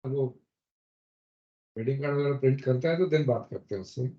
वो wedding card वगैरह print करता है तो देन बात करते हैं उससे।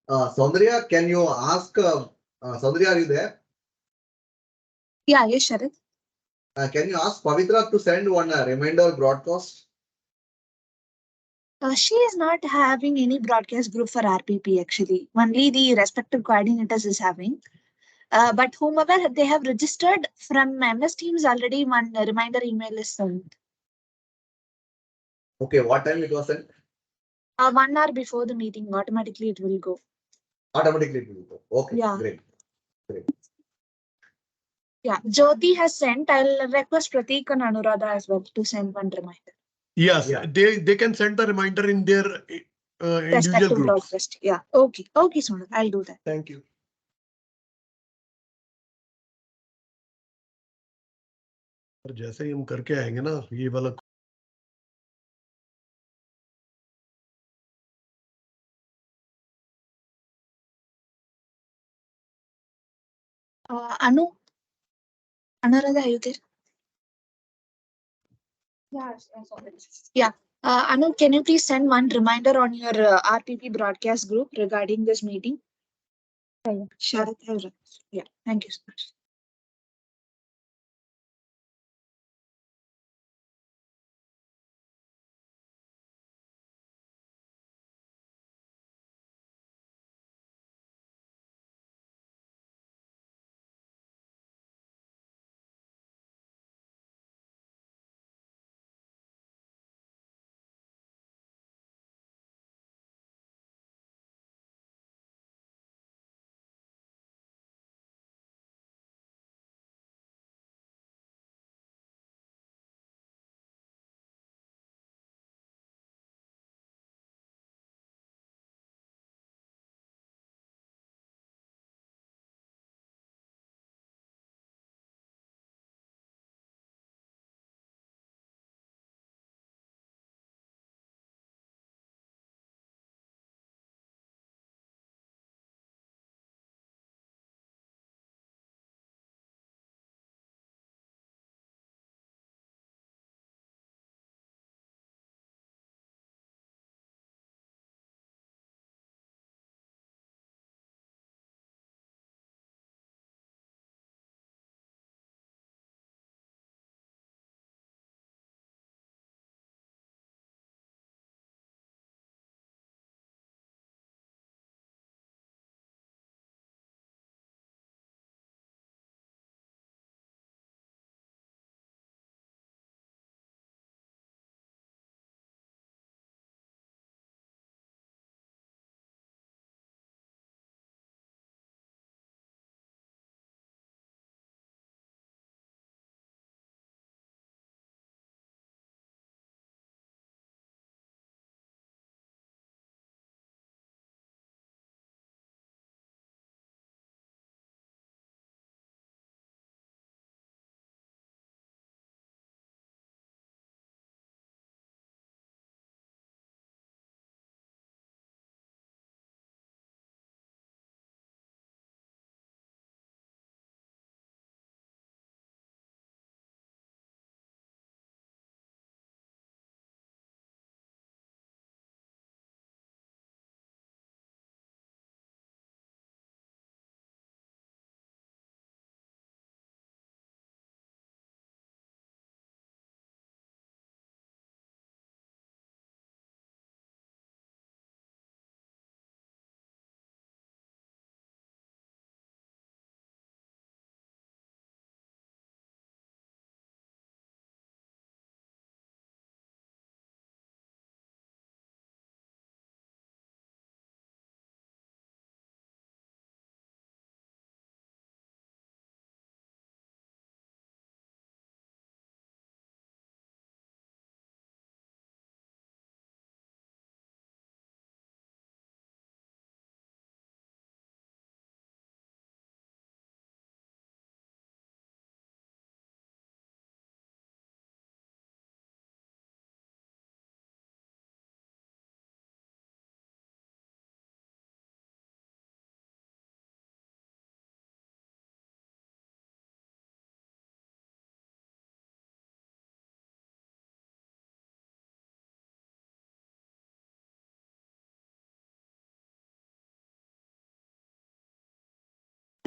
Saundarya, can you ask, Saundarya, are you there? Yeah, yes, Sharad. Can you ask Pavitra to send one reminder broadcast? She is not having any broadcast group for RPP actually. Only the respective coordinators is having. But whomever they have registered from MS Teams already, one reminder email is sent. Okay, what time it was sent? 1 hour before the meeting, automatically it will go. Automatically it will go. Okay, Yeah. great. Yeah, Jyoti has sent. I'll request Pratik and Anuradha as well to send one reminder. Yes, Yeah. they can send the reminder in their individual Respective groups. broadcast. Yeah. Okay. Okay, Sonal. I'll do that. Thank you. जैसे ही हम करके आएंगे ना ये वाला Anuradha, are you there? Yeah. Anu, can you please send one reminder on your RPP broadcast group regarding this meeting? Sharad, yeah. Thank you so much.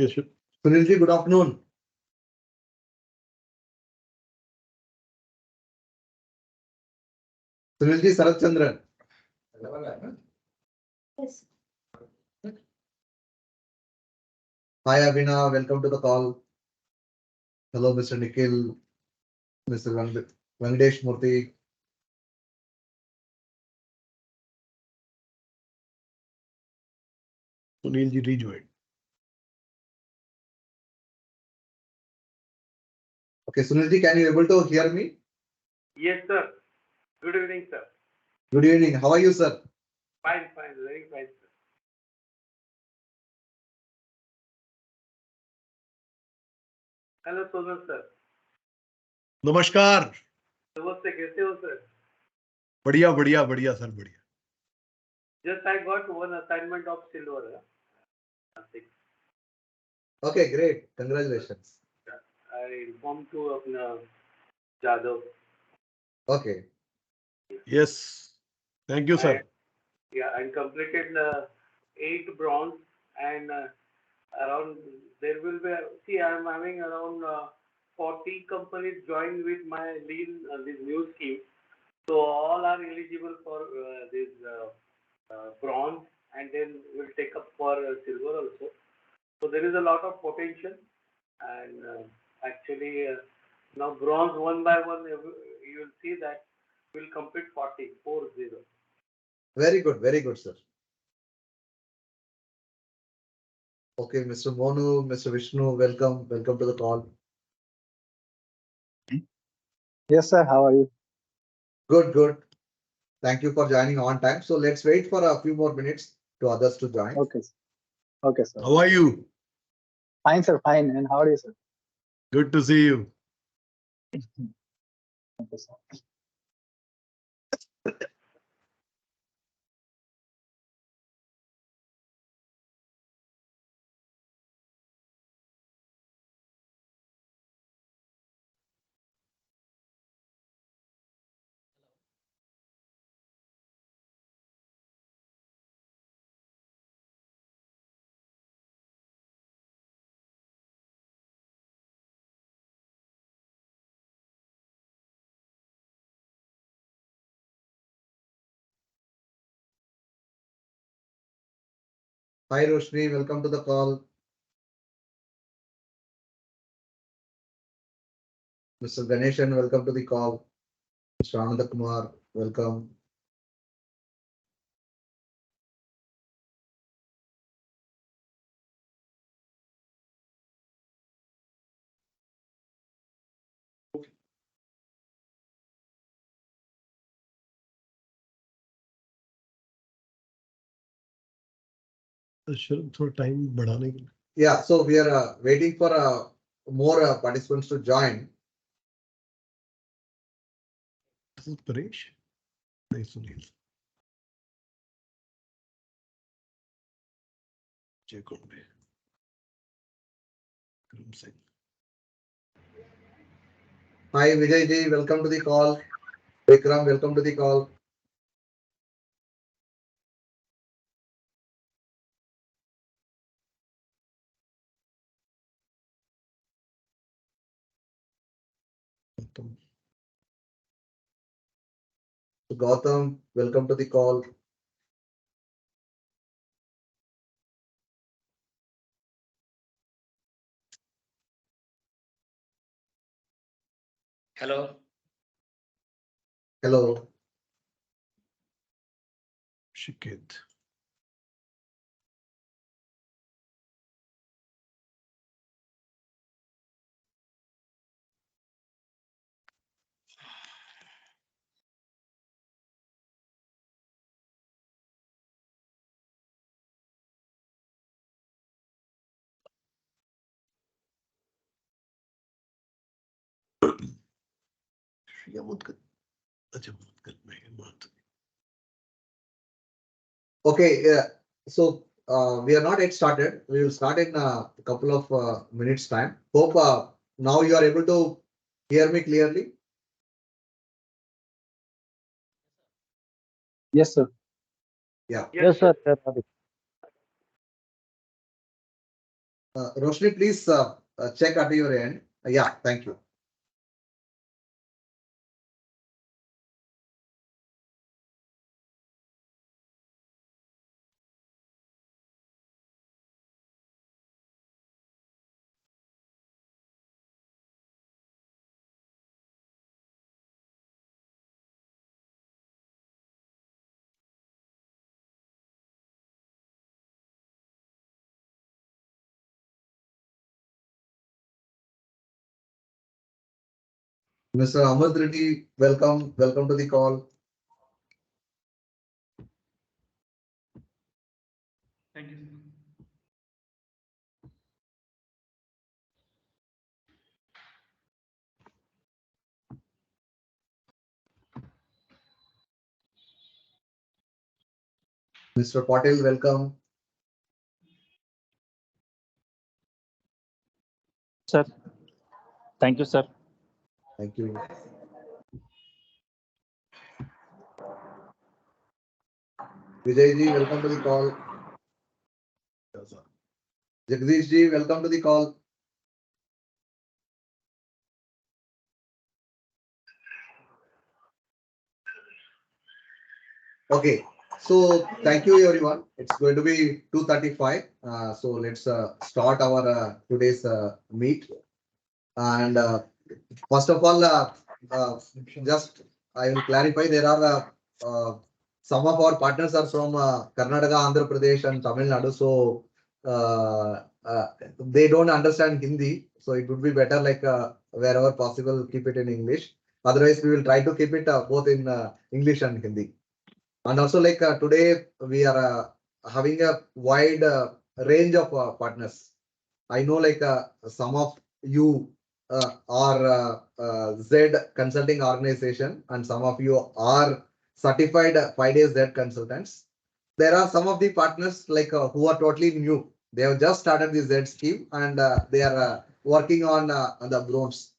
Yes, sir. Sunilji, good afternoon. Sunilji Sarat Chandran. Yes. Hi Abhina, welcome to the call. Hello, Mr. Nikhil, Mr. Venkatesh Murthy. Sunil ji rejoined. Okay, Sunilji, can you able to hear me? Yes, sir. Good evening, sir. Good evening. How are you, sir? Fine, fine, very fine, sir. Hello, Sonar sir. नमस्कार. नमस्ते, कैसे हो sir? बढ़िया बढ़िया बढ़िया sir बढ़िया. Just I got one assignment of silver. Nothing. Okay, great. Congratulations. I informed to अपना Jadhav. Okay. Yes. Thank you, sir. Yeah, I completed 8 bronze and around there will be. See, I am having around 40 companies join with my lean this new scheme. So all are eligible for this bronze, and then we'll take up for silver also. So there is a lot of potential, and actually now bronze one by one you will see that we'll complete 40. Very good, sir. Okay, Mr. Monu, Mr. Vishnu, welcome to the call. Yes, sir. How are you? Good. Thank you for joining on time. So let's wait for a few more minutes to others to join. Okay. Okay, sir. How are you? Fine, sir. Fine. And how are you, sir? Good to see you. Okay, sir. Hi Roshni, welcome to the call. Mr. Ganeshan, welcome to the call. Mr. Ananda Kumar, welcome. शरद थोड़ा time बढ़ाने के लिए. Yeah, so we are waiting for more participants to join. This is Paresh. नहीं सुनील. जय कुंडे. Karam Singh. Hi Vijay ji, welcome to the call. Vikram, welcome to the call. Gautam, welcome to the call. Hello. Hello. Shiket. Shriya Mudgal. अच्छा मुद्गल में बात. Okay, so we are not yet started. We will start in a couple of minutes time. Hope now you are able to hear me clearly. Yes, sir. Yeah. Yes, sir. Roshni, please check at your end. Yeah, thank you. Mr. Ahmed Reddy, welcome to the call. Thank you. Mr. Patel, welcome. Sir, thank you, sir. Thank you. Vijay ji, welcome to the call. Jagdish ji, welcome to the call. Okay, so thank you everyone. It's going to be 2:35. So let's start our today's meet. And first of all, just I will clarify, there are some of our partners are from Karnataka, Andhra Pradesh and Tamil Nadu. So they don't understand Hindi. So it would be better like wherever possible, keep it in English. Otherwise, we will try to keep it both in English and Hindi. And also like today, we are having a wide range of partners. I know like some of you are ZED consulting organization and some of you are certified 5 days ZED consultants. There are some of the partners like who are totally new. They have just started the ZED scheme and they are working on the bronze.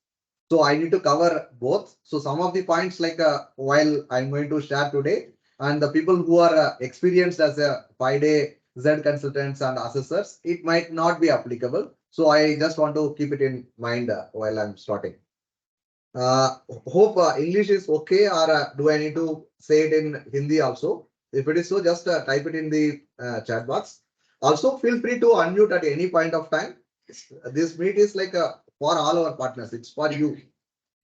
So I need to cover both. So some of the points like while I'm going to share today, and the people who are experienced as a 5-day ZED consultants and assessors, it might not be applicable. So I just want to keep it in mind while I'm starting. Hope English is okay, or do I need to say it in Hindi also? If it is so, just type it in the chat box. Also, feel free to unmute at any point of time. This meet is like for all our partners. It's for you.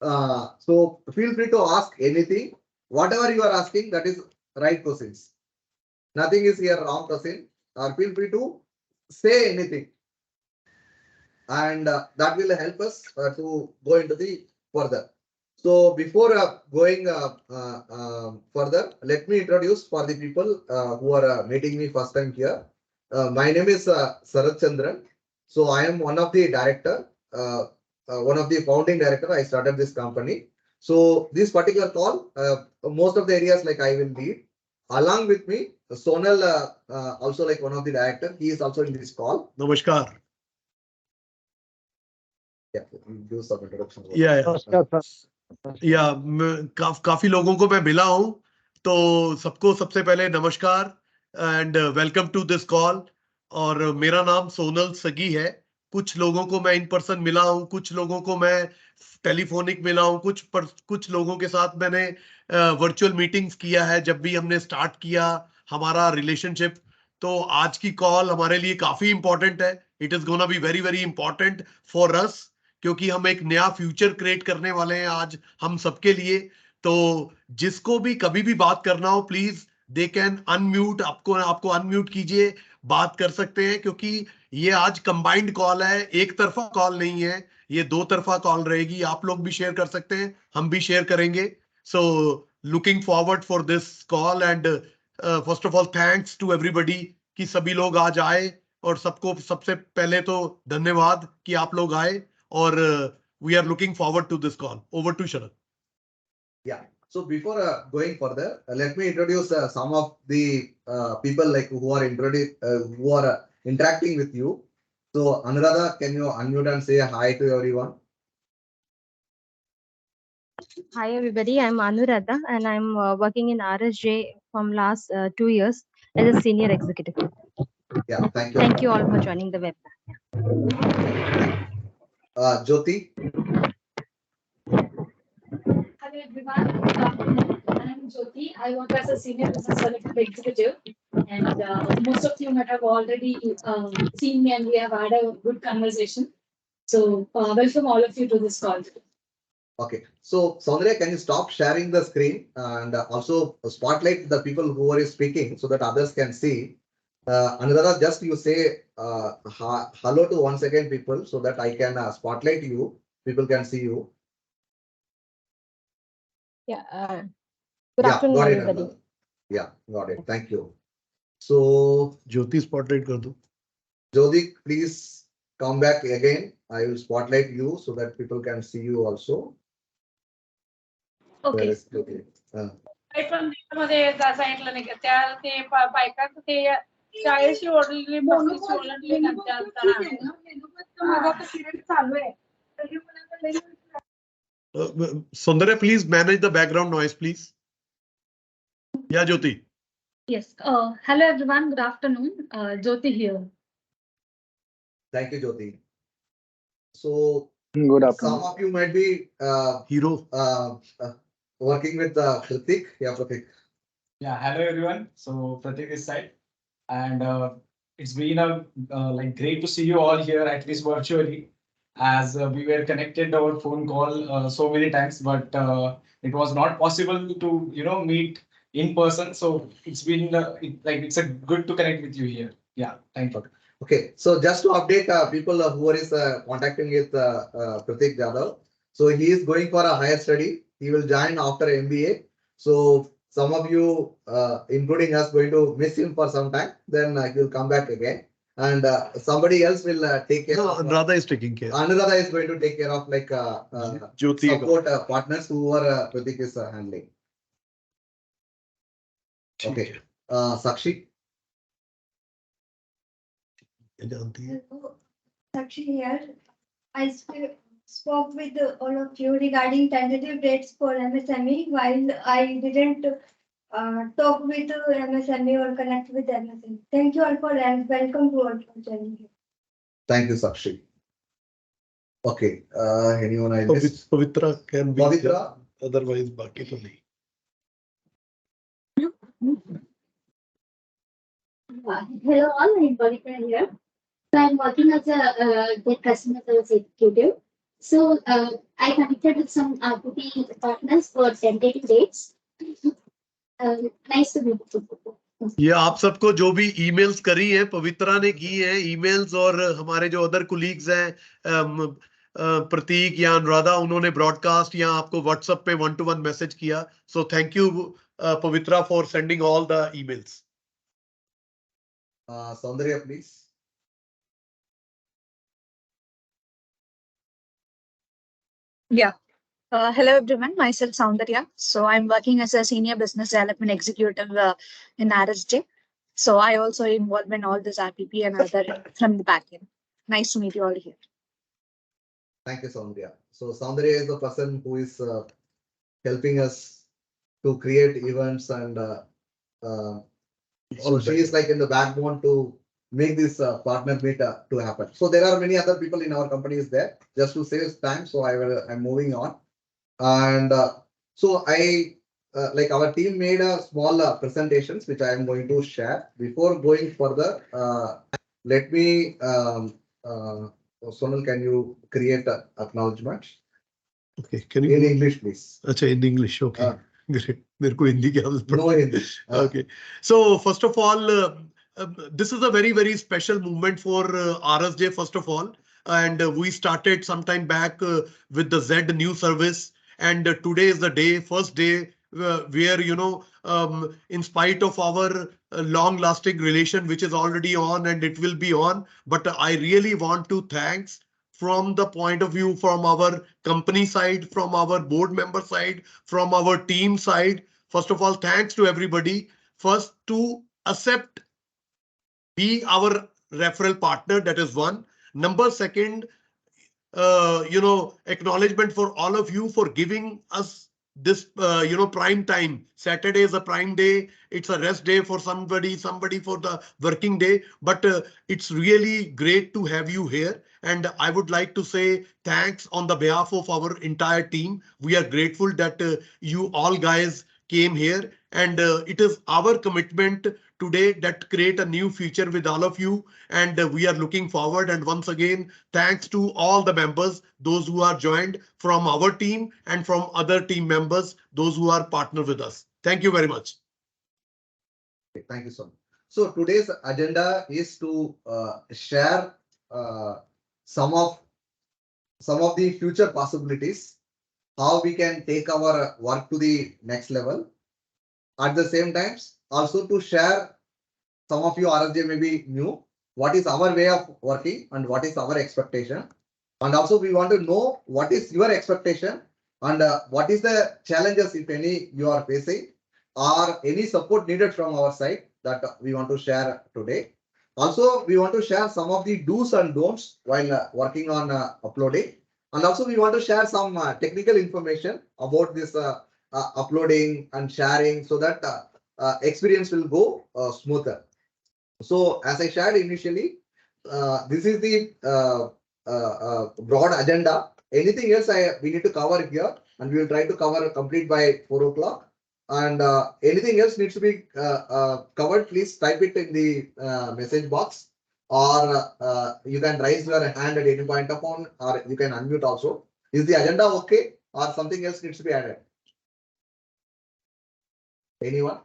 So feel free to ask anything. Whatever you are asking, that is right questions. Nothing is here wrong question. Or feel free to say anything. And that will help us to go into the further. So before going further, let me introduce for the people who are meeting me first time here. My name is Sarath Chandran. So I am one of the director, one of the founding director. I started this company. So this particular call, most of the areas like I will lead. Along with me, Sonal, also like one of the director. He is also in this call. नमस्कार. Yeah, do some introduction. काफी लोगों को मैं मिला हूं, तो सबको सबसे पहले नमस्कार and welcome to this call. और मेरा नाम सोनल सगी है. कुछ लोगों को मैं इन पर्सन मिला हूं, कुछ लोगों को मैं टेलीफोनिक मिला हूं, कुछ लोगों के साथ मैंने वर्चुअल मीटिंग्स किया है जब भी हमने स्टार्ट किया हमारा रिलेशनशिप. तो आज की कॉल हमारे लिए काफी इंपॉर्टेंट है. It is gonna be very very important for us, क्योंकि हम एक नया फ्यूचर क्रिएट करने वाले हैं आज हम सबके लिए. तो जिसको भी कभी भी बात करना हो, प्लीज दे कैन अनम्यूट. आपको अनम्यूट कीजिए, बात कर सकते हैं, क्योंकि ये आज कंबाइंड कॉल है, एक तरफा कॉल नहीं है, ये दो तरफा कॉल रहेगी. आप लोग भी शेयर कर सकते हैं, हम भी शेयर करेंगे. So looking forward for this call and first of all thanks to everybody कि सभी लोग आज आए. और सबको सबसे पहले तो धन्यवाद कि आप लोग आए. Or we are looking forward to this call. Over to Sharad. Yeah. So before going further, let me introduce some of the people like who are interacting with you. So Anuradha, can you unmute and say hi to everyone? Hi everybody, I'm Anuradha and I'm working in RSJ from last 2 years as a senior executive. Yeah, thank you. Thank you all for joining the webinar. Jyoti. Hello everyone. I'm Jyoti. I work as a senior business development executive, and most of you might have already seen me, and we have had a good conversation. So welcome all of you to this call. Okay, so Soundria, can you stop sharing the screen and also spotlight the people who are speaking so that others can see? Anuradha, just you say hello to once again people so that I can spotlight you. People can see you. Yeah. Good Yeah, afternoon, got it, everybody. Anuradha. Yeah, got it. Thank you. So, Jyoti spotlight kar do. Jyoti, please come back again. I will spotlight you so that people can see you also. Where Okay. is Jyoti? पण मध्ये सांगितलं नाही का त्या ते बायकांचं ते शाळेशी ओढलेली मस्तीची ओढलेली चालू आहे. Soundarya, please manage the background noise, please. Yeah, Jyoti. Yes. Hello everyone. Good afternoon. Jyoti here. Thank you, Jyoti. So, Good afternoon. some of you might be Hero. working with Pratik. Yeah, Pratik. Yeah, hello everyone. So Pratik this side, and it's been a like great to see you all here, at least virtually, as we were connected over phone call so many times, but it was not possible to meet in person. So it's been it's a good to connect with you here. Yeah, thank you. Okay, so just to update people who are contacting with Pratik Jadhav. So he is going for a higher study. He will join after MBA. So some of you, including us, going to miss him for some time. Then he will come back again, and somebody else will take care. No, Anuradha is taking care. Anuradha is going to take care of like Jyoti support partners who are Pratik is handling. Okay, Sakshi. Hello, Sakshi here. I spoke with all of you regarding tentative dates for MSME while I didn't talk with MSME or connect with MSME. Thank you all for and welcome to all for joining here. Thank you, Sakshi. Okay, anyone I missed? Pavitra can be. Pavitra. Otherwise, baki to nahi. Hello all, I'm Pavitra here. So I'm working as a customer service executive. So I connected with some RPP partners for tentative dates. Nice to meet you. ये आप सबको जो भी emails करी है पवित्रा ने की है ईमेल्स और हमारे जो अदर कुलीग्स हैं प्रतीक या अनुराधा उन्होंने ब्रॉडकास्ट या आपको व्हाट्सएप पे 1-to-1 मैसेज किया so thank you Pavitra for sending all the emails. Soundarya, please. Yeah. Hello everyone, myself Soundarya. So I'm working as a senior business development executive in RSJ. So I also involved in all this RPP and other from the back end. Nice to meet you all here. Thank you, Soundarya. So Soundarya is the person who is helping us to create events and so she is like in the backbone to make this partner meet to happen. So there are many other people in our companies there. Just to save time, so I'm moving on. And so I like our team made a small presentations which I am going to share. Before going further, let me Sonal, can you create an acknowledgement? Okay, can you in English, please? Acha, in English, okay. Great. मेरे को हिंदी की आदत No Hindi. Okay. So first of all, this is a very, very special moment for RSJ, first of all. And we started some time back with the ZED new service. And today is the day, first day where, in spite of our long lasting relation, which is already on and it will be on. But I really want to thanks from the point of view from our company side, from our board member side, from our team side. First of all, thanks to everybody. First, to accept be our referral partner. That is one. Number second, acknowledgement for all of you for giving us this prime time. Saturday is a prime day. It's a rest day for somebody for the working day. But it's really great to have you here. And I would like to say thanks on the behalf of our entire team. We are grateful that you all guys came here, and it is our commitment today that create a new future with all of you, and we are looking forward. And once again, thanks to all the members, those who are joined from our team and from other team members, those who are partner with us. Thank you very much. Thank you so much. So today's agenda is to share some of the future possibilities, how we can take our work to the next level. At the same time, also to share, some of you RSJ may be new, what is our way of working and what is our expectation. And also we want to know what is your expectation and what is the challenges, if any, you are facing, or any support needed from our side that we want to share today. Also, we want to share some of the do's and don'ts while working on uploading. And also we want to share some technical information about this uploading and sharing, so that experience will go smoother. So as I shared initially, this is the broad agenda. Anything else we need to cover here, and we will try to cover complete by 4 o'clock. And anything else needs to be covered, please type it in the message box, or you can raise your hand at any point upon, or you can unmute also. Is the agenda okay, or something else needs to be added? Anyone?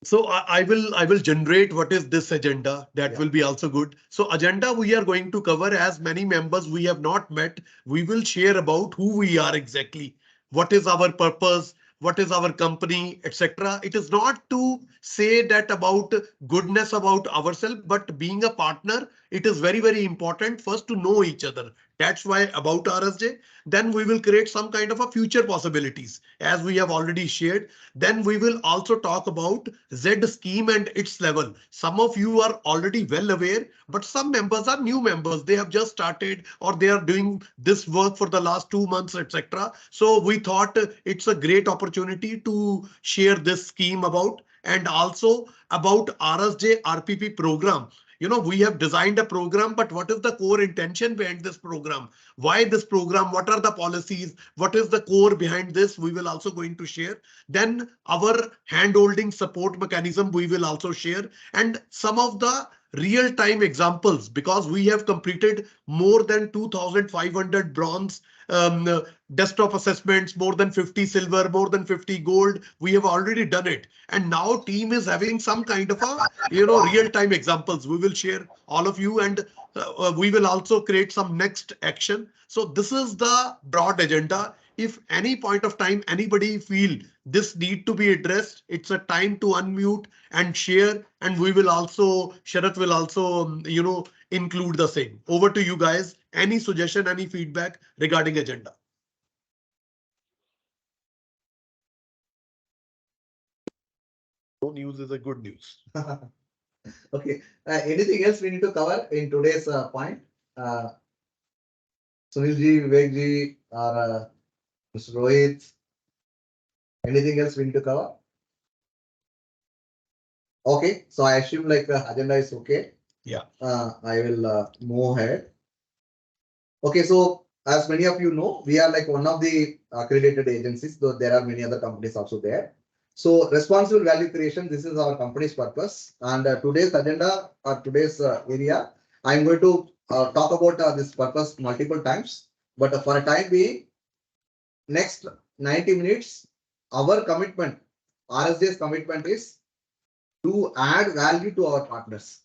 So I will generate what is this agenda. That will be also good. So agenda we are going to cover, as many members we have not met. We will share about who we are exactly, what is our purpose, what is our company, etc. It is not to say that about goodness about ourselves, but being a partner, it is very, very important first to know each other. That's why about RSJ. Then we will create some kind of a future possibilities, as we have already shared. Then we will also talk about ZED scheme and its level. Some of you are already well aware, but some members are new members. They have just started, or they are doing this work for the last 2 months, etc. So we thought it's a great opportunity to share this scheme about, and also about RSJ RPP program. We have designed a program, but what is the core intention behind this program? Why this program? What are the policies? What is the core behind this? We will also going to share. Then our hand-holding support mechanism we will also share, and some of the real-time examples, because we have completed more than 2,500 bronze desktop assessments, more than 50 silver, more than 50 gold. We have already done it, and now team is having some kind of a real-time examples. We will share all of you, and we will also create some next action. So this is the broad agenda. If any point of time anybody feel this need to be addressed, it's a time to unmute and share, and we will also, Sharath will also include the same. Over to you guys. Any suggestion, any feedback regarding agenda? No news is a good news. Okay. Anything else we need to cover in today's point? Sunilji, Vivekji, or Mr. Rohit? Anything else we need to cover? Okay, so I assume like the agenda is okay. Yeah. I will move ahead. Okay, so as many of you know, we are like one of the accredited agencies, though there are many other companies also there. So responsible value creation, this is our company's purpose. And today's agenda, or today's area, I'm going to talk about this purpose multiple times. But for a time being, next 90 minutes, our commitment, RSJ's commitment is to add value to our partners.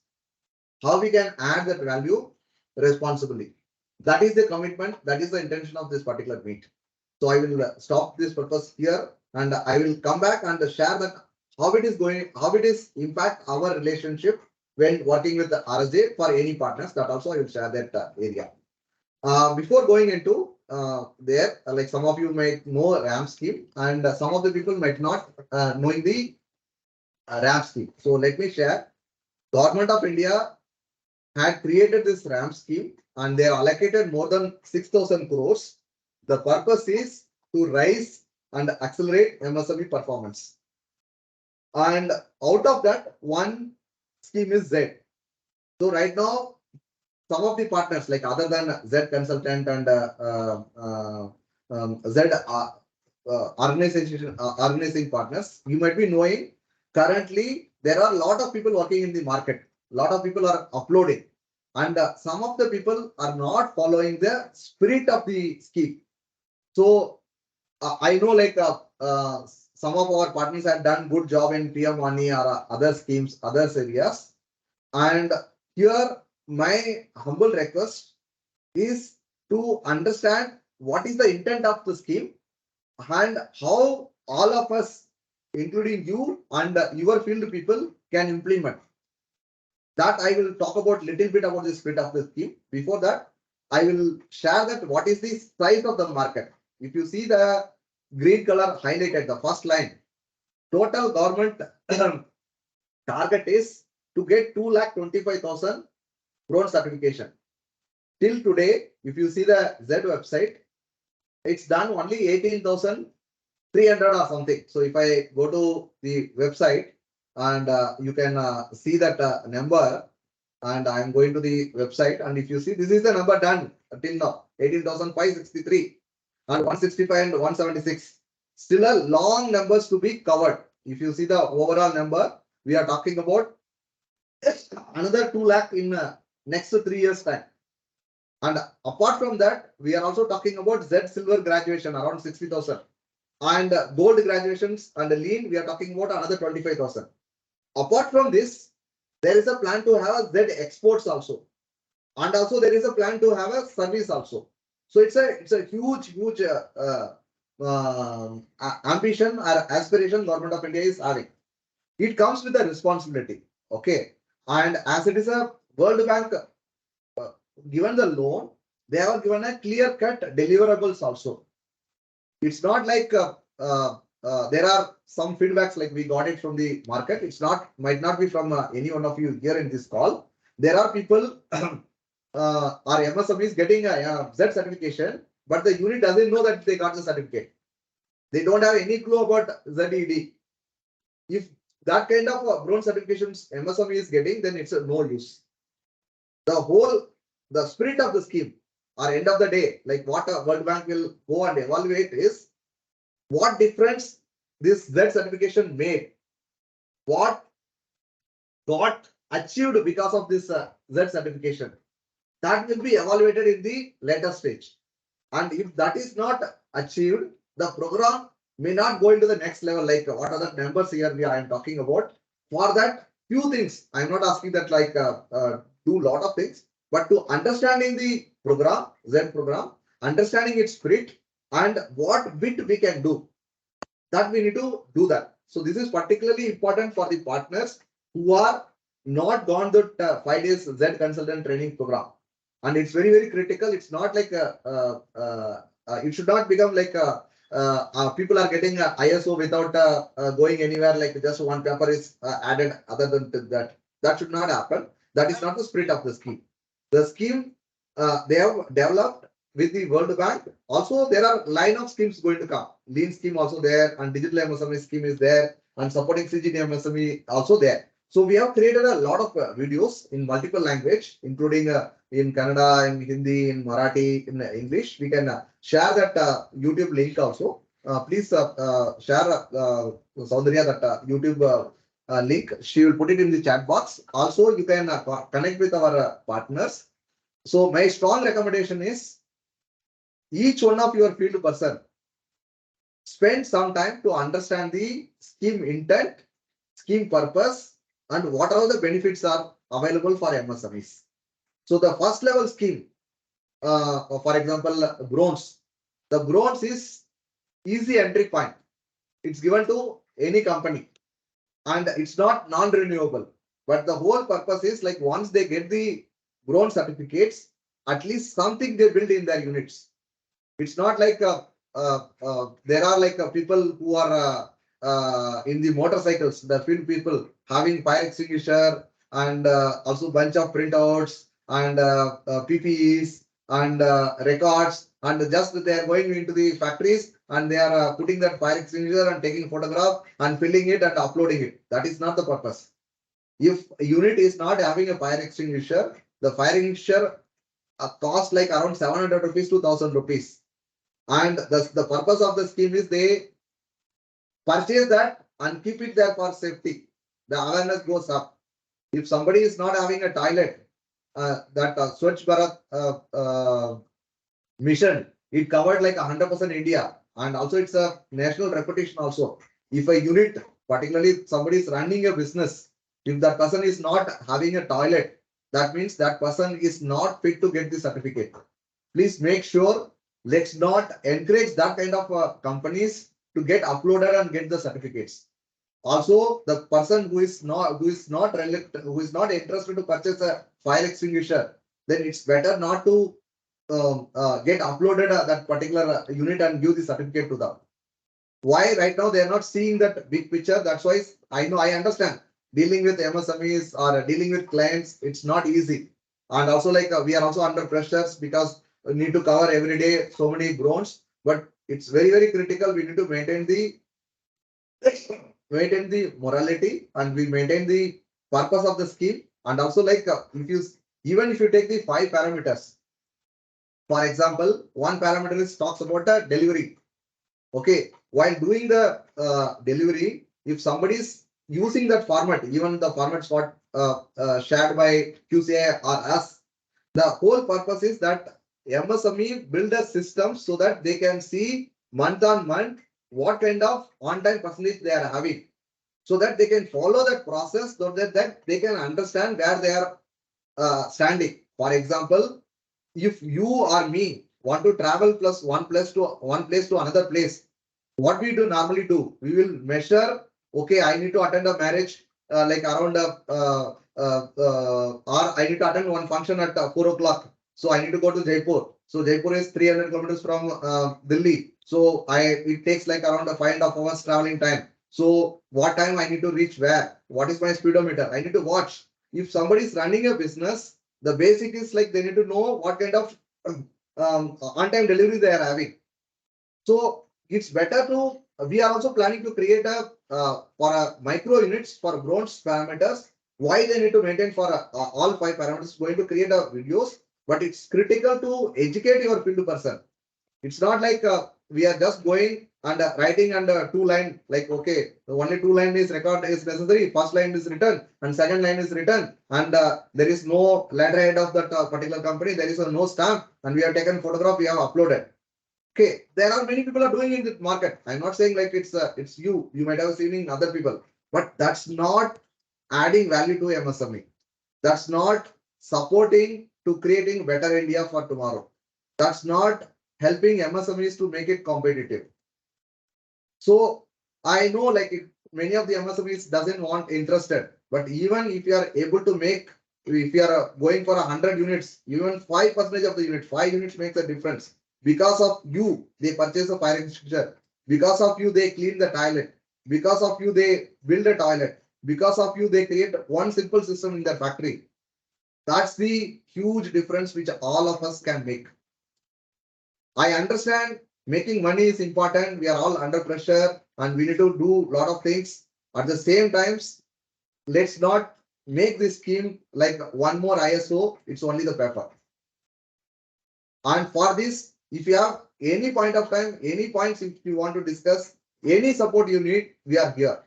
How we can add that value responsibly. That is the commitment, that is the intention of this particular meet. So I will stop this purpose here, and I will come back and share that how it is going, how it is impact our relationship when working with the RSJ for any partners. That also I will share that area. Before going into there, like some of you might know RAM scheme, and some of the people might not knowing the RAM scheme. So let me share. Government of India had created this RAM scheme, and they allocated more than 6,000 crores The purpose is to rise and accelerate MSME performance. And out of that, one scheme is ZED. So right now, some of the partners, like other than ZED Consultant and ZED organizing partners, you might be knowing currently there are a lot of people working in the market. A lot of people are uploading, and some of the people are not following the spirit of the scheme. So I know like some of our partners have done good job in PM money or other schemes, other areas. And here my humble request is to understand what is the intent of the scheme and how all of us, including you and your field people, can implement. That I will talk about little bit about the spirit of the scheme. Before that, I will share that what is the size of the market. If you see the green color highlighted, the first line, total government target is to get 2,25,000 bronze certification. Till today, if you see the ZED website, it's done only 18,300 or something. So if I go to the website and you can see that number, and I'm going to the website, and if you see, this is the number done till now, 18,563 and 165 and 176. Still a long numbers to be covered. If you see the overall number, we are talking about another 2 lakh in next 3 years time. And apart from that, we are also talking about ZED silver graduation around 60,000, and gold graduations and lean, we are talking about another 25,000. Apart from this, there is a plan to have a ZED exports also, and also there is a plan to have a service also. So it's a huge ambition or aspiration government of India is having. It comes with a responsibility. Okay, and as it is a World Bank given the loan, they have given a clear-cut deliverables also. It's not like there are some feedbacks like we got it from the market. It's not, might not be from any one of you here in this call. There are people our MSMEs getting a ZED certification, but the unit doesn't know that they got the certificate. They don't have any clue about ZED. If that kind of bronze certifications MSME is getting, then it's no use. The spirit of the scheme, or end of the day, like what a World Bank will go and evaluate is what difference this ZED certification made, what got achieved because of this ZED certification. That will be evaluated in the later stage. And if that is not achieved, the program may not go into the next level, like what are the numbers here I am talking about. For that, few things, I am not asking that like do a lot of things, but to understanding the program, ZED program, understanding its spirit and what bit we can do, that we need to do that. So this is particularly important for the partners who are not gone the 5 days ZED consultant training program. And it's very critical. It's not like it should not become like people are getting ISO without going anywhere, like just one paper is added other than that. That should not happen. That is not the spirit of the scheme. The scheme they have developed with the World Bank. Also, there are line of schemes going to come. Lean scheme also there, and digital MSME scheme is there, and supporting CGT MSME also there. So we have created a lot of videos in multiple language, including in Kannada, in Hindi, in Marathi, in English. We can share that YouTube link also. Please share Saundarya that YouTube link. She will put it in the chat box. Also, you can connect with our partners. So my strong recommendation is each one of your field person spend some time to understand the scheme intent, scheme purpose, and what all the benefits are available for MSMEs. So the first level scheme, for example, bronze. The bronze is easy entry point. It's given to any company, and it's not non-renewable. But the whole purpose is like once they get the bronze certificates, at least something they build in their units. It's not like there are like people who are in the motorcycles, the field people having fire extinguisher and also bunch of printouts and PPEs and records, and just they are going into the factories and they are putting that fire extinguisher and taking photograph and filling it and uploading it. That is not the purpose. If a unit is not having a fire extinguisher, the fire extinguisher cost like around 700 rupees to 1000 rupees. And the purpose of the scheme is they purchase that and keep it there for safety. The awareness goes up. If somebody is not having a toilet, that Swachh Bharat mission, it covered like 100% India, and also it's a national reputation also. If a unit, particularly somebody is running a business, if that person is not having a toilet, that means that person is not fit to get the certificate. Please make sure, let's not encourage that kind of companies to get uploaded and get the certificates. Also, the person who is not interested to purchase a fire extinguisher, then it's better not to get uploaded that particular unit and give the certificate to them. Why right now they are not seeing that big picture? That's why I understand dealing with MSMEs or dealing with clients, it's not easy. And also like we are also under pressures because we need to cover every day so many grounds, but it's very, very critical. We need to maintain the morality and we maintain the purpose of the scheme. And also like even if you take the 5 parameters, for example, one parameter is talks about the delivery. Okay, while doing the delivery, if somebody is using that format, even the formats what shared by QCI or us, the whole purpose is that MSME build a system so that they can see month on month what kind of on-time percentage they are having, so that they can follow that process, so that they can understand where they are standing. For example, if you or me want to travel plus one place to another place, what we do normally do, we will measure, okay, I need to attend a marriage like around or I need to attend one function at 4 o'clock. So I need to go to Jaipur. So Jaipur is 300 kilometers from Delhi. So it takes like around 5.5 hours traveling time. So what time I need to reach where? What is my speedometer? I need to watch. If somebody is running a business, the basic is like they need to know what kind of on-time delivery they are having. So it's better to, we are also planning to create for a micro units for bronze parameters. Why they need to maintain for all 5 parameters, going to create videos, but it's critical to educate your field person. It's not like we are just going and writing under 2 line, like, okay, the only 2 line is record is necessary, first line is written and second line is written, and there is no letterhead of that particular company, there is no stamp, and we have taken photograph, we have uploaded. Okay, there are many people are doing in the market. I'm not saying like it's you might have seen in other people, but that's not adding value to MSME. That's not supporting to creating better India for tomorrow. That's not helping MSMEs to make it competitive. So I know like many of the MSMEs doesn't want interested, but even if you are able to make, if you are going for 100 units, even 5% of the unit, 5 units makes a difference. Because of you, they purchase a fire extinguisher. Because of you, they clean the toilet. Because of you, they build a toilet. Because of you, they create one simple system in their factory. That's the huge difference which all of us can make. I understand making money is important. We are all under pressure and we need to do a lot of things. At the same times, let's not make this scheme like one more ISO. It's only the paper. And for this, if you have any point of time, any points if you want to discuss, any support you need, we are here.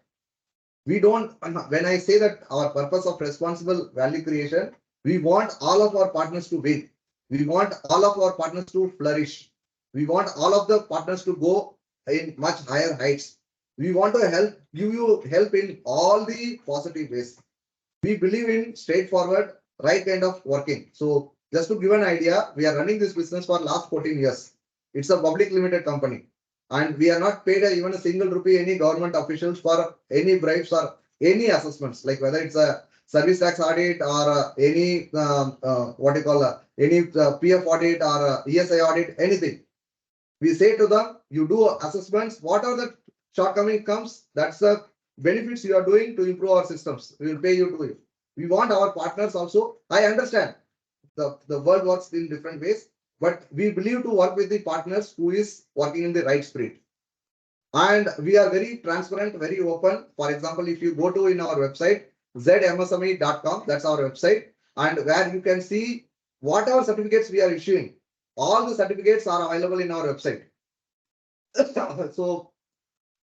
We don't, when I say that our purpose of responsible value creation, we want all of our partners to win. We want all of our partners to flourish. We want all of the partners to go in much higher heights. We want to help, give you help in all the positive ways. We believe in straightforward, right kind of working. So just to give an idea, we are running this business for last 14 years. It's a public limited company. And we are not paid even a single rupee any government officials for any bribes or any assessments, like whether it's a service tax audit or any what you call any PF audit or ESI audit, anything. We say to them, you do assessments, what are the shortcoming comes, that's the benefits you are doing to improve our systems. We will pay you to it. We want our partners also. I understand the world works in different ways, but we believe to work with the partners who is working in the right spirit. And we are very transparent, very open. For example, if you go to in our website, zmsme.com, that's our website, and where you can see whatever certificates we are issuing, all the certificates are available in our website.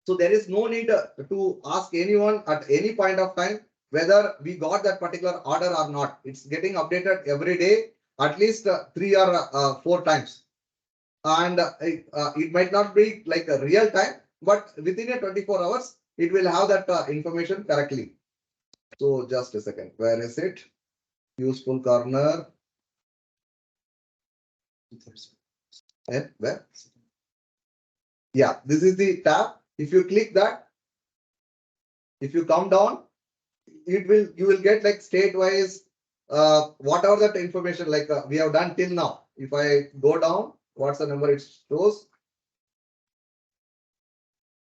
So there is no need to ask anyone at any point of time whether we got that particular order or not. It's getting updated every day, at least 3 or 4 times. And it might not be like a real time, but within a 24 hours, it will have that information correctly. So just a second, where is it? Useful corner. And where? Yeah, this is the tab. If you click that, if you come down, you will get like state-wise, whatever that information like we have done till now. If I go down, what's the number it shows?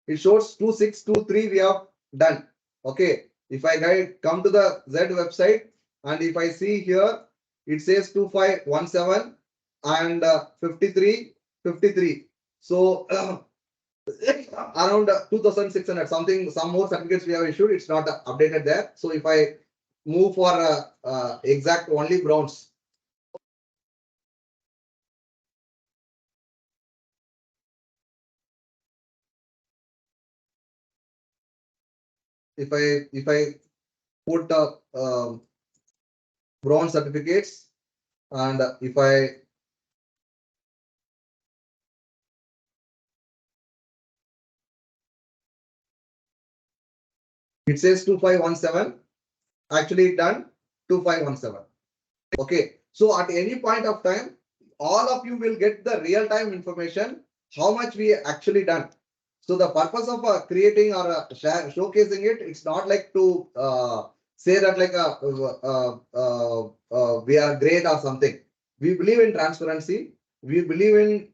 It shows 2623 we have done. Okay. If I come to the ZED website and if I see here, it says 2517 and 53. So around 2600 something, some more certificates we have issued. It's not updated there. So if I move for exact only bronze. If I put bronze certificates and if I it says 2517, actually done 2517. Okay, so at any point of time, all of you will get the real-time information, how much we actually done. So the purpose of creating or showcasing it, it's not like to say that like we are great or something. We believe in transparency. We believe in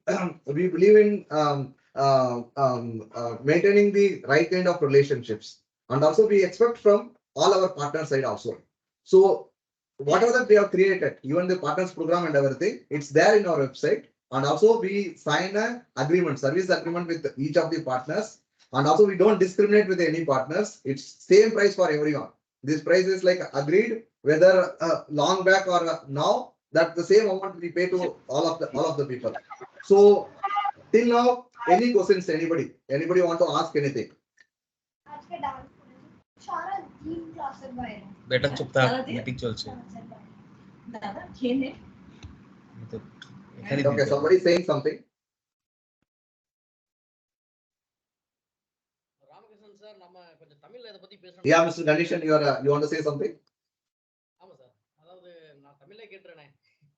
maintaining the right kind of relationships, and also we expect from all our partner side also. So whatever that we have created, even the partners program and everything, it's there in our website. And also we sign a agreement, service agreement with each of the partners. And also we don't discriminate with any partners. It's same price for everyone. This price is like agreed, whether long back or now, that the same amount we pay to all of the people. So till now, any questions, anybody want to ask anything? বেটা চুপ থাক, meeting চলছে। Okay, somebody saying something. Yeah, Mr. Ganeshan, you want to say something? ஆமா sir, அதாவது நான் தமிழ்ல கேட்றேனே,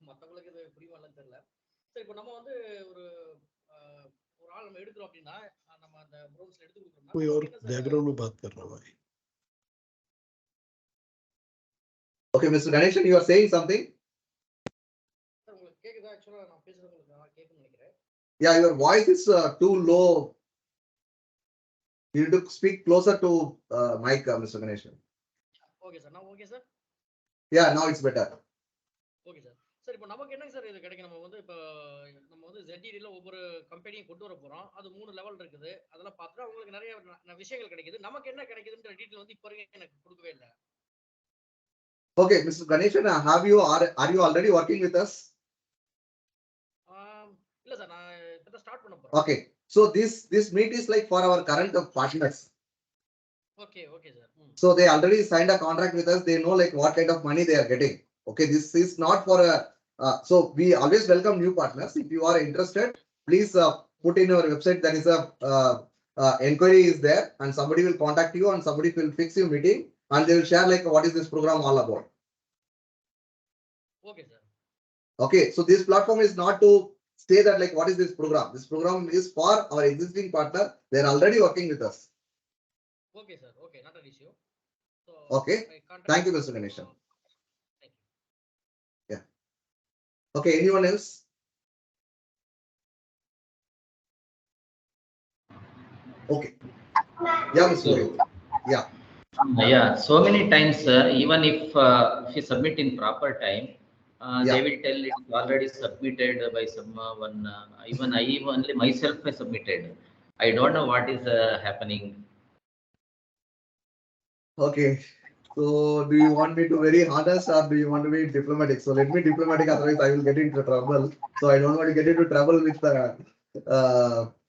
மத்தவங்களுக்கு இது புரியுமான்னு தெரியல. சரி, இப்போ நம்ம வந்து ஒரு ஆள் நம்ம எடுக்கிறோம் அப்படின்னா நம்ம அந்த ப்ரௌன்ஸ்ல எடுத்து கொடுக்கறோம்னா कोई और बैकग्राउंड में बात कर रहा है भाई. Okay, Mr. Ganeshan, you are saying something? Sir உங்களுக்கு கேக்குதா? एक्चुअली நான் பேசுறது உங்களுக்கு நல்லா கேக்குன்னு நினைக்கிறேன். Yeah, your voice is too low. You need to speak closer to mic, Mr. Ganeshan. Okay sir, நான் okay sir. Yeah, now it's better. Okay sir. Sir இப்போ நமக்கு என்னங்க சார் இது கிடைக்கும்? நம்ம வந்து இப்போ நம்ம வந்து ZED ல ஒவ்வொரு கம்பெனியும் கொண்டு வர போறோம். அது 3 லெவல் இருக்குது. அதெல்லாம் பார்த்தா உங்களுக்கு நிறைய விஷயங்கள் கிடைக்குது. நமக்கு என்ன கிடைக்குதுன்ற டீடைல் வந்து இப்போ வரைக்கும் எனக்கு கொடுக்கவே இல்லை. Okay, Mr. Ganeshan, are you already working with us? இல்ல சார், நான் இப்ப ஸ்டார்ட் பண்ண போறேன். Okay, so this meet is like for our current partners. Okay sir. So they already signed a contract with us. They know like what kind of money they are getting. Okay, this is not for a so we always welcome new partners. If you are interested, please put in your website. There is a inquiry is there, and somebody will contact you, and somebody will fix your meeting, and they will share like what is this program all about. Okay sir. Okay, so this platform is not to say that like what is this program. This program is for our existing partner. They are already working with us. Okay sir. Okay, not an issue. So Okay, thank you, Mr. Ganeshan. Thank you. Yeah. Okay, anyone else? Okay. Yeah, Mr. Rohit. Yeah. Yeah, so many times, even if you submit in proper time, They will tell it's already submitted by someone. Even I only myself I submitted. I don't know what is happening. Okay. So do you want me to very honest or do you want to be diplomatic? So let me diplomatic, otherwise I will get into trouble. So I don't want to get into trouble with the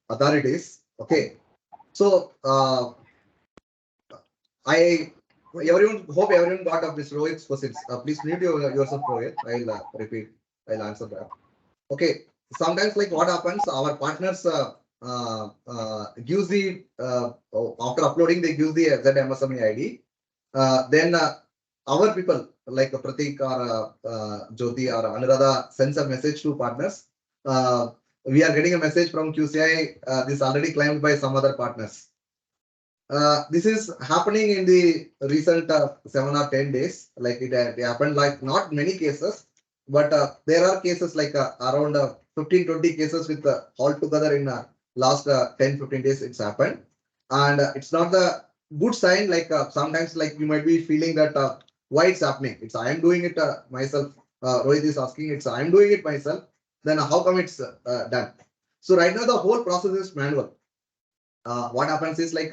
authorities. Okay. So hope everyone got up this Rohit's questions. Please mute yourself, Rohit. I'll repeat. I'll answer that. Okay. Sometimes like what happens, our partners gives the after uploading they give the ZMSME ID. Then our people like Pratik or Jyoti or Anuradha sends a message to partners. We are getting a message from QCI. This already claimed by some other partners. This is happening in the recent 7 or 10 days. Like it happened like not many cases, but there are cases like around 15-20 cases with all together in last 10-15 days it's happened. And it's not the good sign. Like sometimes like you might be feeling that why it's happening. It's I am doing it myself. Rohit is asking it's I am doing it myself. Then how come it's done? So right now the whole process is manual. What happens is like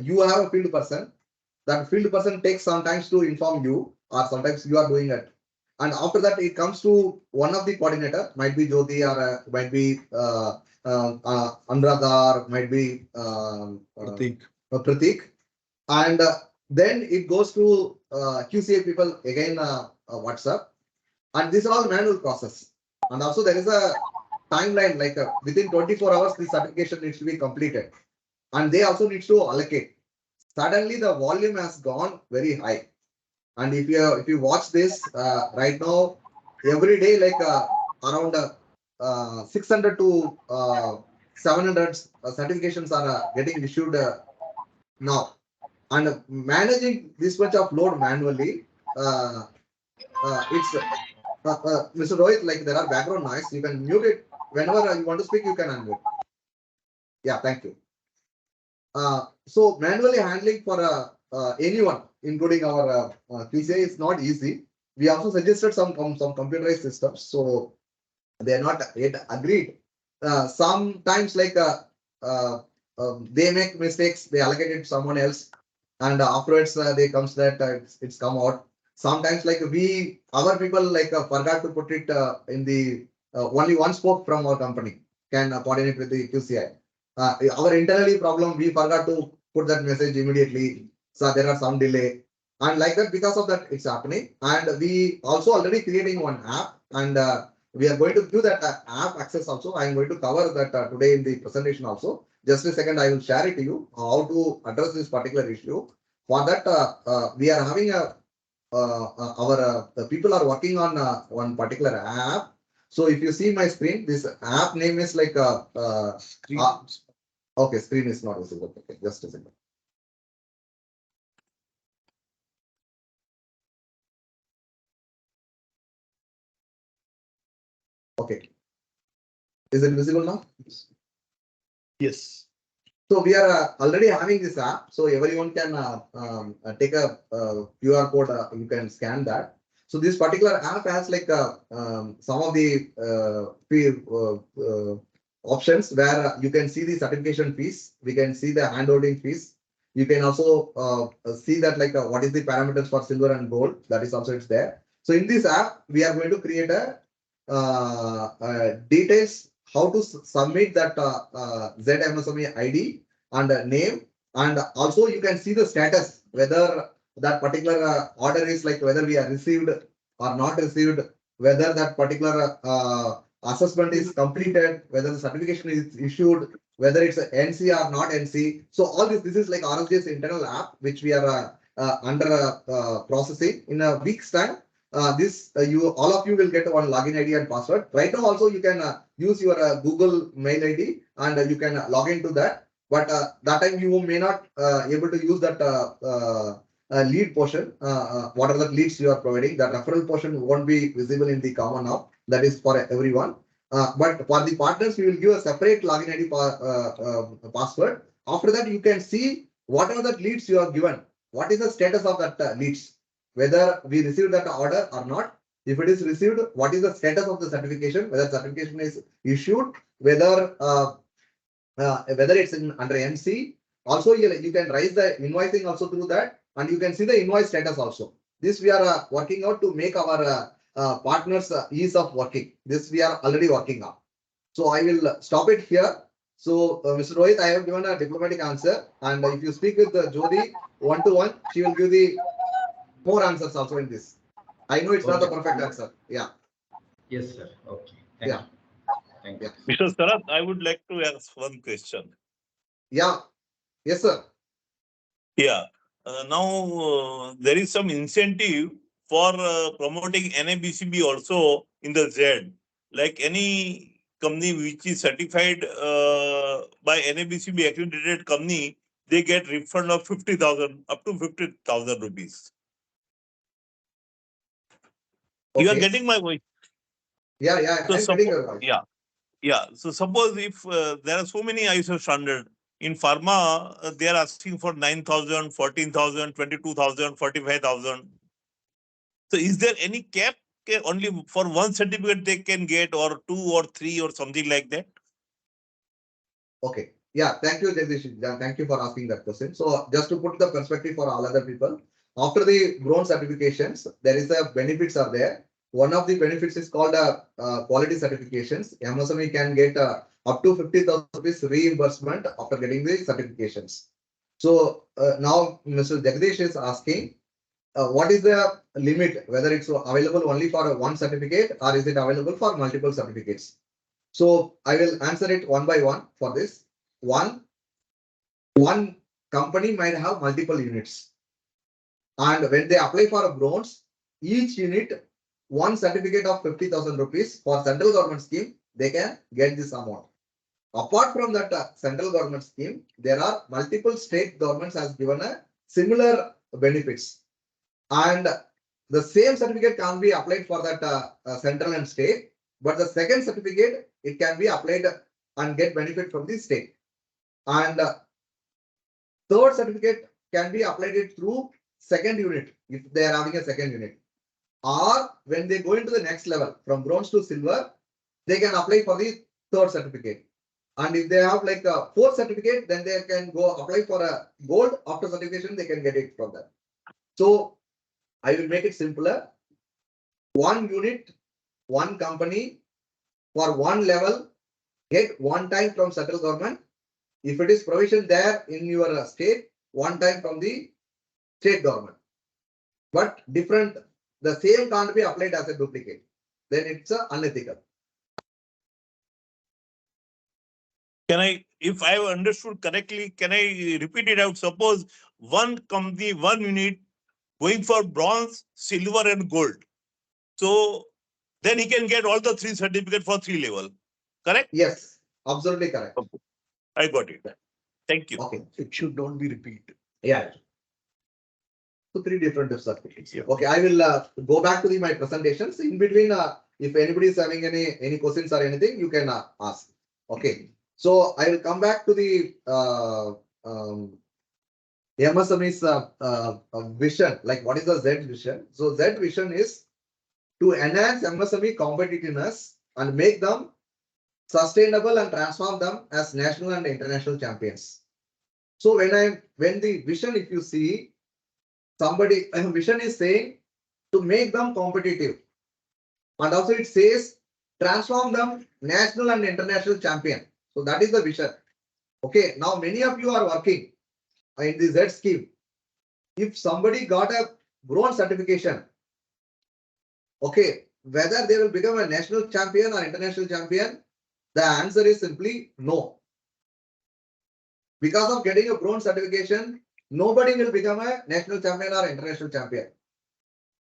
you have a field person. That field person takes sometimes to inform you, or sometimes you are doing it. And after that, it comes to one of the coordinator, might be Jyoti or might be Anuradha, or might be Pratik. And then it goes to QCA people again, WhatsApp. And this is all manual process. And also there is a timeline, like within 24 hours, the certification needs to be completed. And they also need to allocate. Suddenly the volume has gone very high. And if you watch this right now, every day like around 600 to 700 certifications are getting issued now. And managing this much of load manually, it's Mr. Rohit, like there are background noise. You can mute it whenever you want to speak. You can unmute. Yeah, thank you. So manually handling for anyone, including our QCA, is not easy. We also suggested some computerized systems, so they are not yet agreed. Sometimes like they make mistakes, they allocate it to someone else, and afterwards they comes that it's come out. Sometimes like our people like forgot to put it in the only one spoke from our company can coordinate with the QCI. Our internally problem, we forgot to put that message immediately. So there are some delay. And like that, because of that, it's happening. And we also already creating one app. And we are going to do that app access also. I am going to cover that today in the presentation also. Just a second, I will share it to you how to address this particular issue. For that, we are having the people are working on one particular app. So if you see my screen, this app name is like okay, screen is not visible. Okay, just a second. Okay. Is it visible now? Yes. So we are already having this app. So everyone can take a QR code. You can scan that. So this particular app has like some of the options where you can see the certification fees. We can see the handholding fees. You can also see that like what is the parameters for silver and gold. That is also it's there. So in this app, we are going to create a details how to submit that ZMSME ID and name, and also you can see the status whether that particular order is like whether we are received or not received, whether that particular assessment is completed, whether the certification is issued, whether it's a NC or not NC. So all this is like RSJ's internal app which we are under processing. In a week's time, all of you will get one login ID and password. Right now also you can use your Google mail ID and you can log into that. But that time you may not able to use that lead portion, whatever the leads you are providing. The referral portion won't be visible in the common now. That is for everyone. But for the partners, we will give a separate login ID password. After that, you can see whatever the leads you are given. What is the status of that leads? Whether we received that order or not, If it is received, what is the status of the certification, whether certification is issued, whether it's under MC. Also, you can raise the invoicing also through that, and you can see the invoice status also. This we are working out to make our partners ease of working. This we are already working on. So I will stop it here. So Mr. Rohit, I have given a diplomatic answer, and if you speak with Jyoti one-to-one, she will give the more answers also in this. I know it's not the perfect answer. Yeah. Yes, sir. Okay. Thank you. Thank you. Mr. Sarath, I would like to ask one question. Yeah. Yes, sir. Yeah. Now there is some incentive for promoting NABCB also in the Z. Like any company which is certified by NABCB accredited company, they get refund of 50,000 up to 50,000 rupees. Okay. You are getting my voice? Yeah, yeah. So I'm getting your voice. yeah. Yeah. So suppose if there are so many ISO standards in pharma, they are asking for 9,000, 14,000, 22,000, 45,000. So is there any cap? Only for one certificate they can get, or 2 or 3 or something like that? Okay. Yeah. Thank you, Jagdish. Thank you for asking that question. So just to put the perspective for all other people, after the bronze certifications, there is a benefits are there. One of the benefits is called quality certifications. MSME can get up to 50,000 rupees reimbursement after getting the certifications. So now Mr. Jagdish is asking, what is the limit, whether it's available only for one certificate or is it available for multiple certificates? So I will answer it one by one for this. One company might have multiple units. And when they apply for a bronze, each unit, one certificate of 50,000 rupees for central government scheme, they can get this amount. Apart from that central government scheme, there are multiple state governments has given a similar benefits. And the same certificate can be applied for that central and state, but the second certificate, it can be applied and get benefit from the state. And third certificate can be applied it through second unit if they are having a second unit. Or when they go into the next level from bronze to silver, they can apply for the third certificate. And if they have like a fourth certificate, then they can go apply for a gold. After certification, they can get it from that. So I will make it simpler. One unit, one company for one level, get one time from central government. If it is provision there in your state, one time from the state government. But different, the same can't be applied as a duplicate. Then it's unethical. Can I, if I have understood correctly, can I repeat it out? Suppose one company, one unit going for bronze, silver and gold. So then he can get all the 3 certificates for 3 level. Correct? Yes, absolutely correct. Okay. I got it. Thank you. Okay. It should not be repeated. Yeah. So 3 different certificates. Yeah. Okay, I will go back to my presentations. In between, if anybody is having any questions or anything, you can ask. Okay. So I will come back to the MSME's vision. Like, what is the Z vision? So Z vision is to enhance MSME competitiveness and make them sustainable and transform them as national and international champions. So when the vision, if you see, somebody vision is saying to make them competitive, and also it says transform them national and international champion. So that is the vision. Okay, now many of you are working in the Z scheme. If somebody got a bronze certification, okay, whether they will become a national champion or international champion, the answer is simply no. Because of getting a bronze certification, nobody will become a national champion or international champion.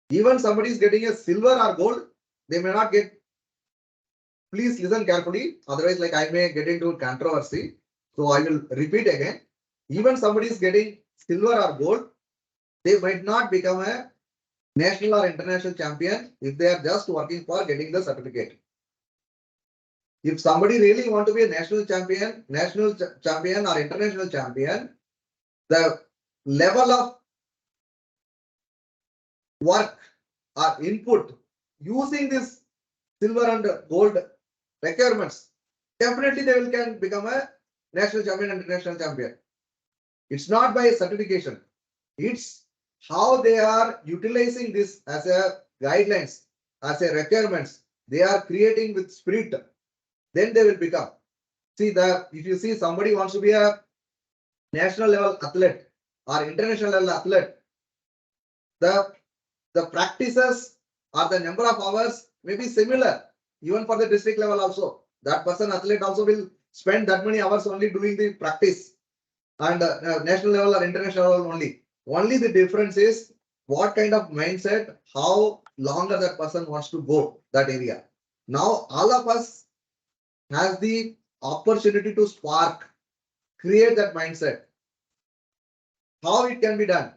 Even somebody is getting a silver or gold, they may not get. Please listen carefully, otherwise like I may get into controversy. So I will repeat again. Even somebody is getting silver or gold, they might not become a national or international champion if they are just working for getting the certificate. If somebody really want to be a national champion or international champion, the level of work or input using this silver and gold requirements, definitely they will can become a national champion and international champion. It's not by certification. It's how they are utilizing this as a guidelines, as a requirements. They are creating with spirit. Then they will become. See if you see somebody wants to be a national level athlete or international level athlete, the practices or the number of hours may be similar, even for the district level also. That person athlete also will spend that many hours only doing the practice, and national level or international level only. Only the difference is what kind of mindset, how longer that person wants to go that area. Now all of us has the opportunity to spark, create that mindset. How it can be done?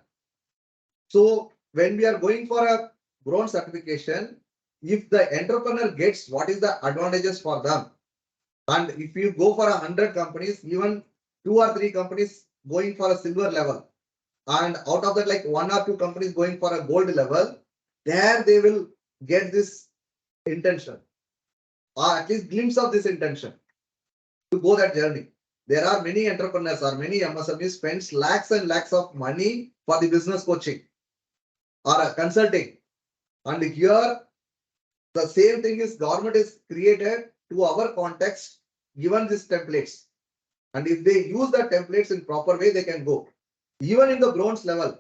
So when we are going for a bronze certification, if the entrepreneur gets what is the advantages for them, and if you go for 100 companies, even 2 or 3 companies going for a silver level, and out of that like 1 or 2 companies going for a gold level, there they will get this intention, or at least glimpse of this intention to go that journey. There are many entrepreneurs or many MSMEs spends lakhs and lakhs of money for the business coaching or consulting. And here the same thing is government is created to our context, given these templates. And if they use the templates in proper way, they can go. Even in the bronze level,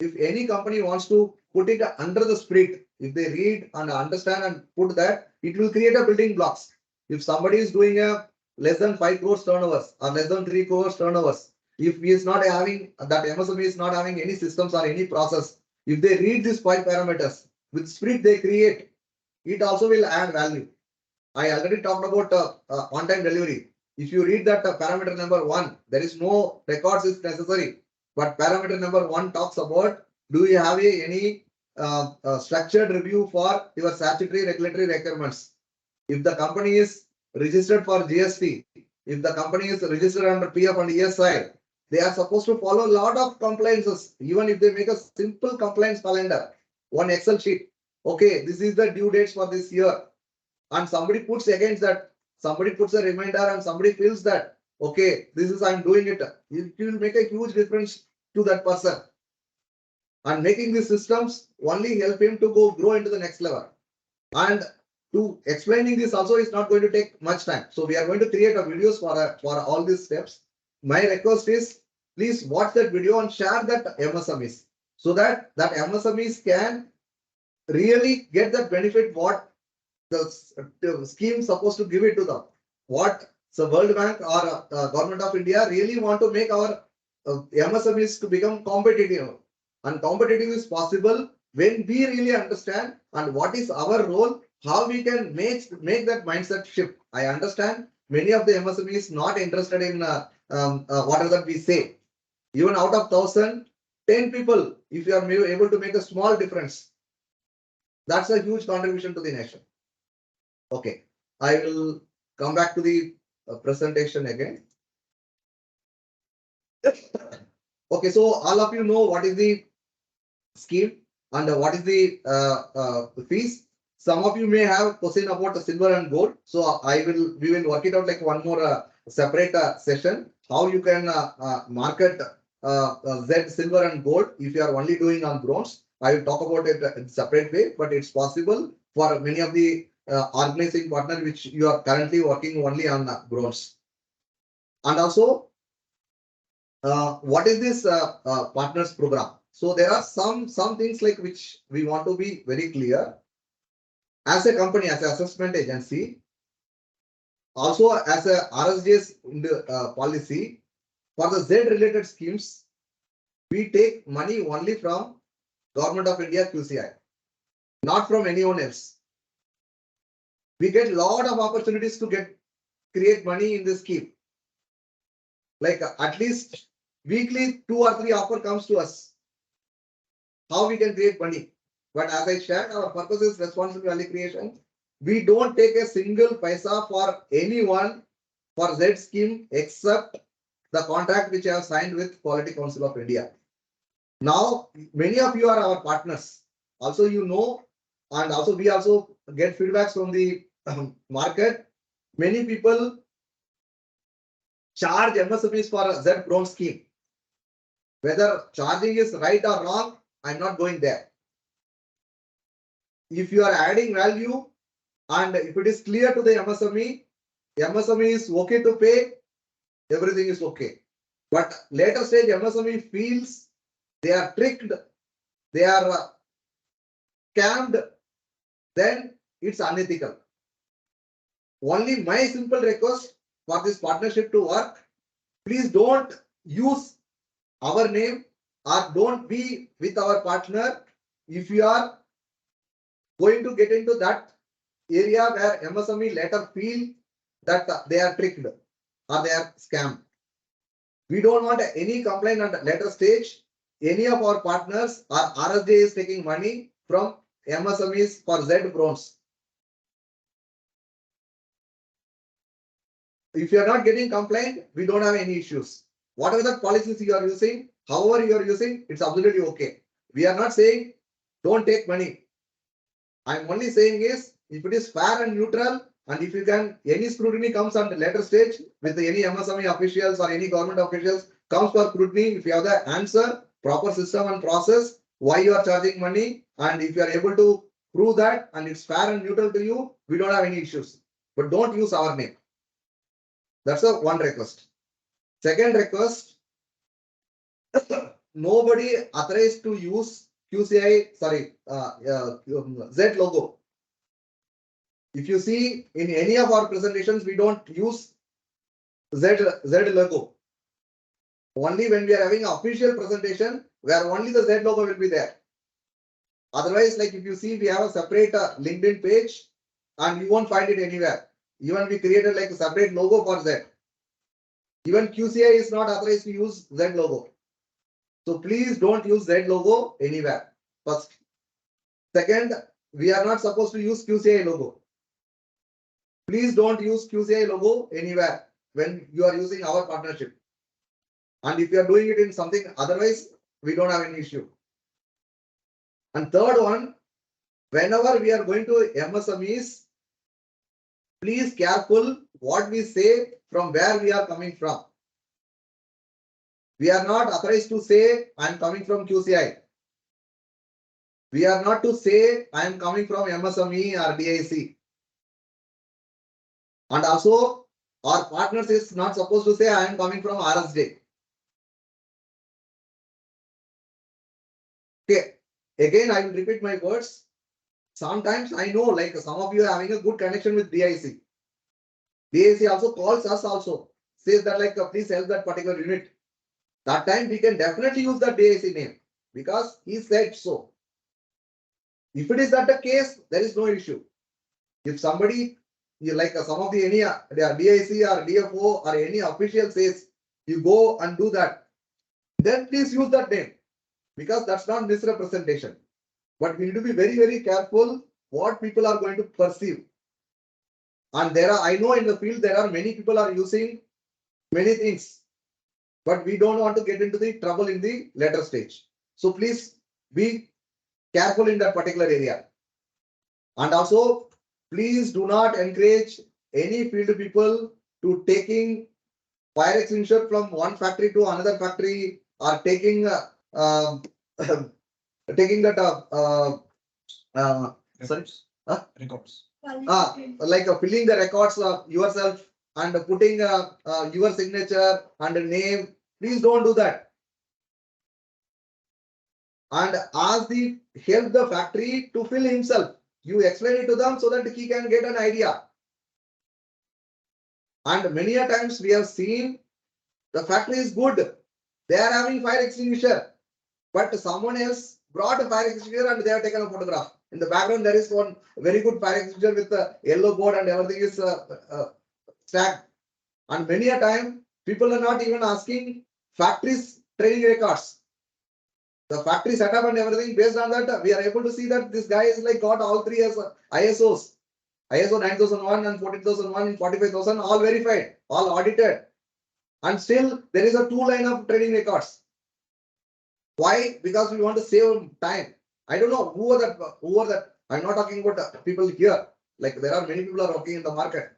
if any company wants to put it under the spirit, if they read and understand and put that, it will create a building blocks. If somebody is doing a less than 5 crores turnovers or less than 3 crores turnovers, if he is not having, that MSME is not having any systems or any process, if they read these 5 parameters, with spirit they create, it also will add value. I already talked about on-time delivery. If you read that parameter number 1, there is no records is necessary. But parameter number 1 talks about, do you have any structured review for your statutory regulatory requirements? If the company is registered for GST, if the company is registered under PF and ESI, they are supposed to follow a lot of compliances. Even if they make a simple compliance calendar, one Excel sheet. Okay, this is the due dates for this year. And somebody puts against that, somebody puts a reminder and somebody feels that, okay, this is I'm doing it. It will make a huge difference to that person. And making these systems only help him to grow into the next level. And to explaining this also is not going to take much time. So we are going to create a videos for all these steps. My request is please watch that video and share that MSMEs so that MSMEs can really get that benefit what the scheme supposed to give it to them. What the World Bank or Government of India really want to make our MSMEs to become competitive. And competitive is possible when we really understand and what is our role, how we can make that mindset shift. I understand many of the MSMEs not interested in whatever we say. Even out of 1,000, 10 people, if you are able to make a small difference, that's a huge contribution to the nation. Okay, I will come back to the presentation again. Okay, so all of you know what is the scheme and what is the fees. Some of you may have question about the silver and gold. So we will work it out like one more separate session. How you can market ZED silver and gold if you are only doing on bronze. I will talk about it in separate way, but it's possible for many of the organizing partner which you are currently working only on bronze. And also, what is this partners program? So there are some things like which we want to be very clear. As a company, as an assessment agency, also as a RSJ's policy for the Z related schemes, we take money only from Government of India QCI, not from anyone else. We get a lot of opportunities to create money in this scheme. Like at least weekly 2 or 3 offer comes to us. How we can create money. But as I shared, our purpose is responsible value creation. We don't take a single paisa for anyone for Z scheme except the contract which I have signed with Quality Council of India. Now, many of you are our partners. Also, you know and also we also get feedbacks from the market. Many people charge MSMEs for a Z bronze scheme. Whether charging is right or wrong, I'm not going there. If you are adding value and if it is clear to the MSME is okay to pay, everything is okay. But later stage MSME feels they are tricked, they are scammed, then it's unethical. Only my simple request for this partnership to work, please don't use our name or don't be with our partner if you are going to get into that area where MSME later feel that they are tricked or they are scammed. We don't want any complaint at the later stage. Any of our partners or RSJ is taking money from MSMEs for Z bronze. If you are not getting complaint, we don't have any issues. Whatever the policies you are using, however you are using, it's absolutely okay. We are not saying don't take money. I'm only saying is if it is fair and neutral, and if you can, any scrutiny comes at the later stage with any MSME officials or any government officials comes for scrutiny, if you have the answer, proper system and process, why you are charging money, and if you are able to prove that and it's fair and neutral to you, we don't have any issues. But don't use our name. That's the one request. Second request, nobody authorized to use QCI, Z logo. If you see in any of our presentations, we don't use Z logo. Only when we are having an official presentation where only the Z logo will be there. Otherwise, like if you see, we have a separate LinkedIn page and you won't find it anywhere. Even we created like a separate logo for Z. Even QCI is not authorized to use Z logo. So please don't use Z logo anywhere. First. Second, we are not supposed to use QCI logo. Please don't use QCI logo anywhere when you are using our partnership. And if you are doing it in something otherwise, we don't have any issue. And third one, whenever we are going to MSMEs, please careful what we say from where we are coming from. We are not authorized to say I am coming from QCI. We are not to say I am coming from MSME or DIC. And also our partners is not supposed to say I am coming from RSJ. Okay, again I will repeat my words. Sometimes I know like some of you are having a good connection with DIC. DIC also calls us also, says that like please help that particular unit. That time we can definitely use the DIC name because he said so. If it is not the case, there is no issue. If somebody like some of the any DIC or DFO or any official says you go and do that, then please use that name because that's not misrepresentation. But we need to be very, very careful what people are going to perceive. And there are, I know in the field there are many people are using many things, but we don't want to get into the trouble in the later stage. So please be careful in that particular area. And also, please do not encourage any field people to taking fire extinguisher from one factory to another factory or taking taking that records. Like filling the records of yourself and putting your signature and a name. Please don't do that. And ask help the factory to fill himself. You explain it to them so that he can get an idea. And many a times we have seen the factory is good. They are having fire extinguisher, but someone else brought a fire extinguisher and they have taken a photograph. In the background, there is one very good fire extinguisher with a yellow board and everything is stacked. And many a time, people are not even asking factories training records. The factory setup and everything, based on that, we are able to see that this guy is like got all three as ISOs. ISO 9001 and 14001 and 45000 all verified, all audited. And still there is a 2 line of training records. Why? Because we want to save time. I don't know who are that I'm not talking about people here. Like there are many people are working in the market.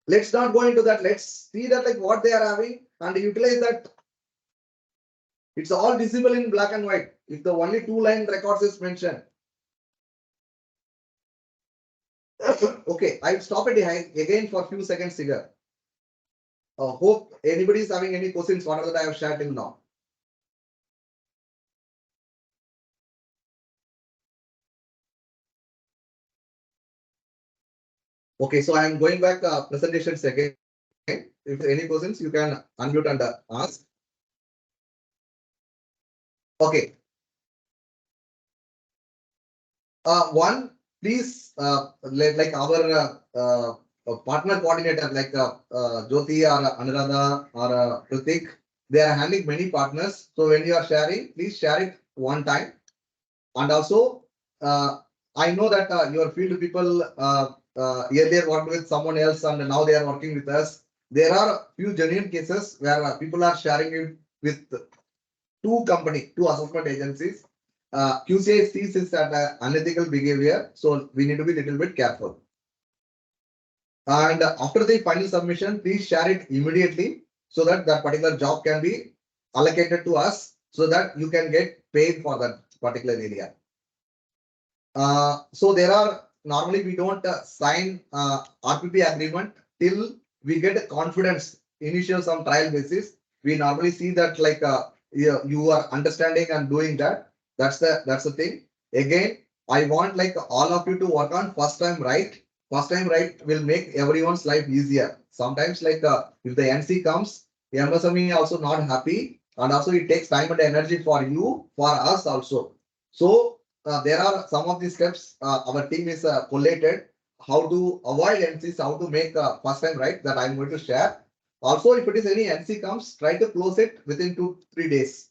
Let's not go into that. Let's see that like what they are having and utilize that. It's all visible in black and white. If the only 2-line records is mentioned. Okay, I'll stop it again for a few seconds here. Hope anybody is having any questions, whatever that I have shared till now. Okay, so I am going back presentations again. If any questions, you can unmute and ask. Okay. One, please, like our partner coordinator, like Jyoti or Anuradha or Pratik, they are handling many partners. So when you are sharing, please share it one time. And also, I know that your field people earlier worked with someone else and now they are working with us. There are few genuine cases where people are sharing it with two assessment agencies. QCI sees this as unethical behavior, so we need to be a little bit careful. And after the final submission, please share it immediately so that that particular job can be allocated to us so that you can get paid for that particular area. So there are normally we don't sign RPP agreement till we get confidence, initial some trial basis. We normally see that like you are understanding and doing that. That's the thing. Again, I want like all of you to work on first time right. First time right will make everyone's life easier. Sometimes like if the NC comes, the MSME also not happy, and also it takes time and energy for you, for us also. So there are some of these steps our team is collated how to avoid NCs, how to make first time right that I'm going to share. Also, if it is any NC comes, try to close it within 2-3 days.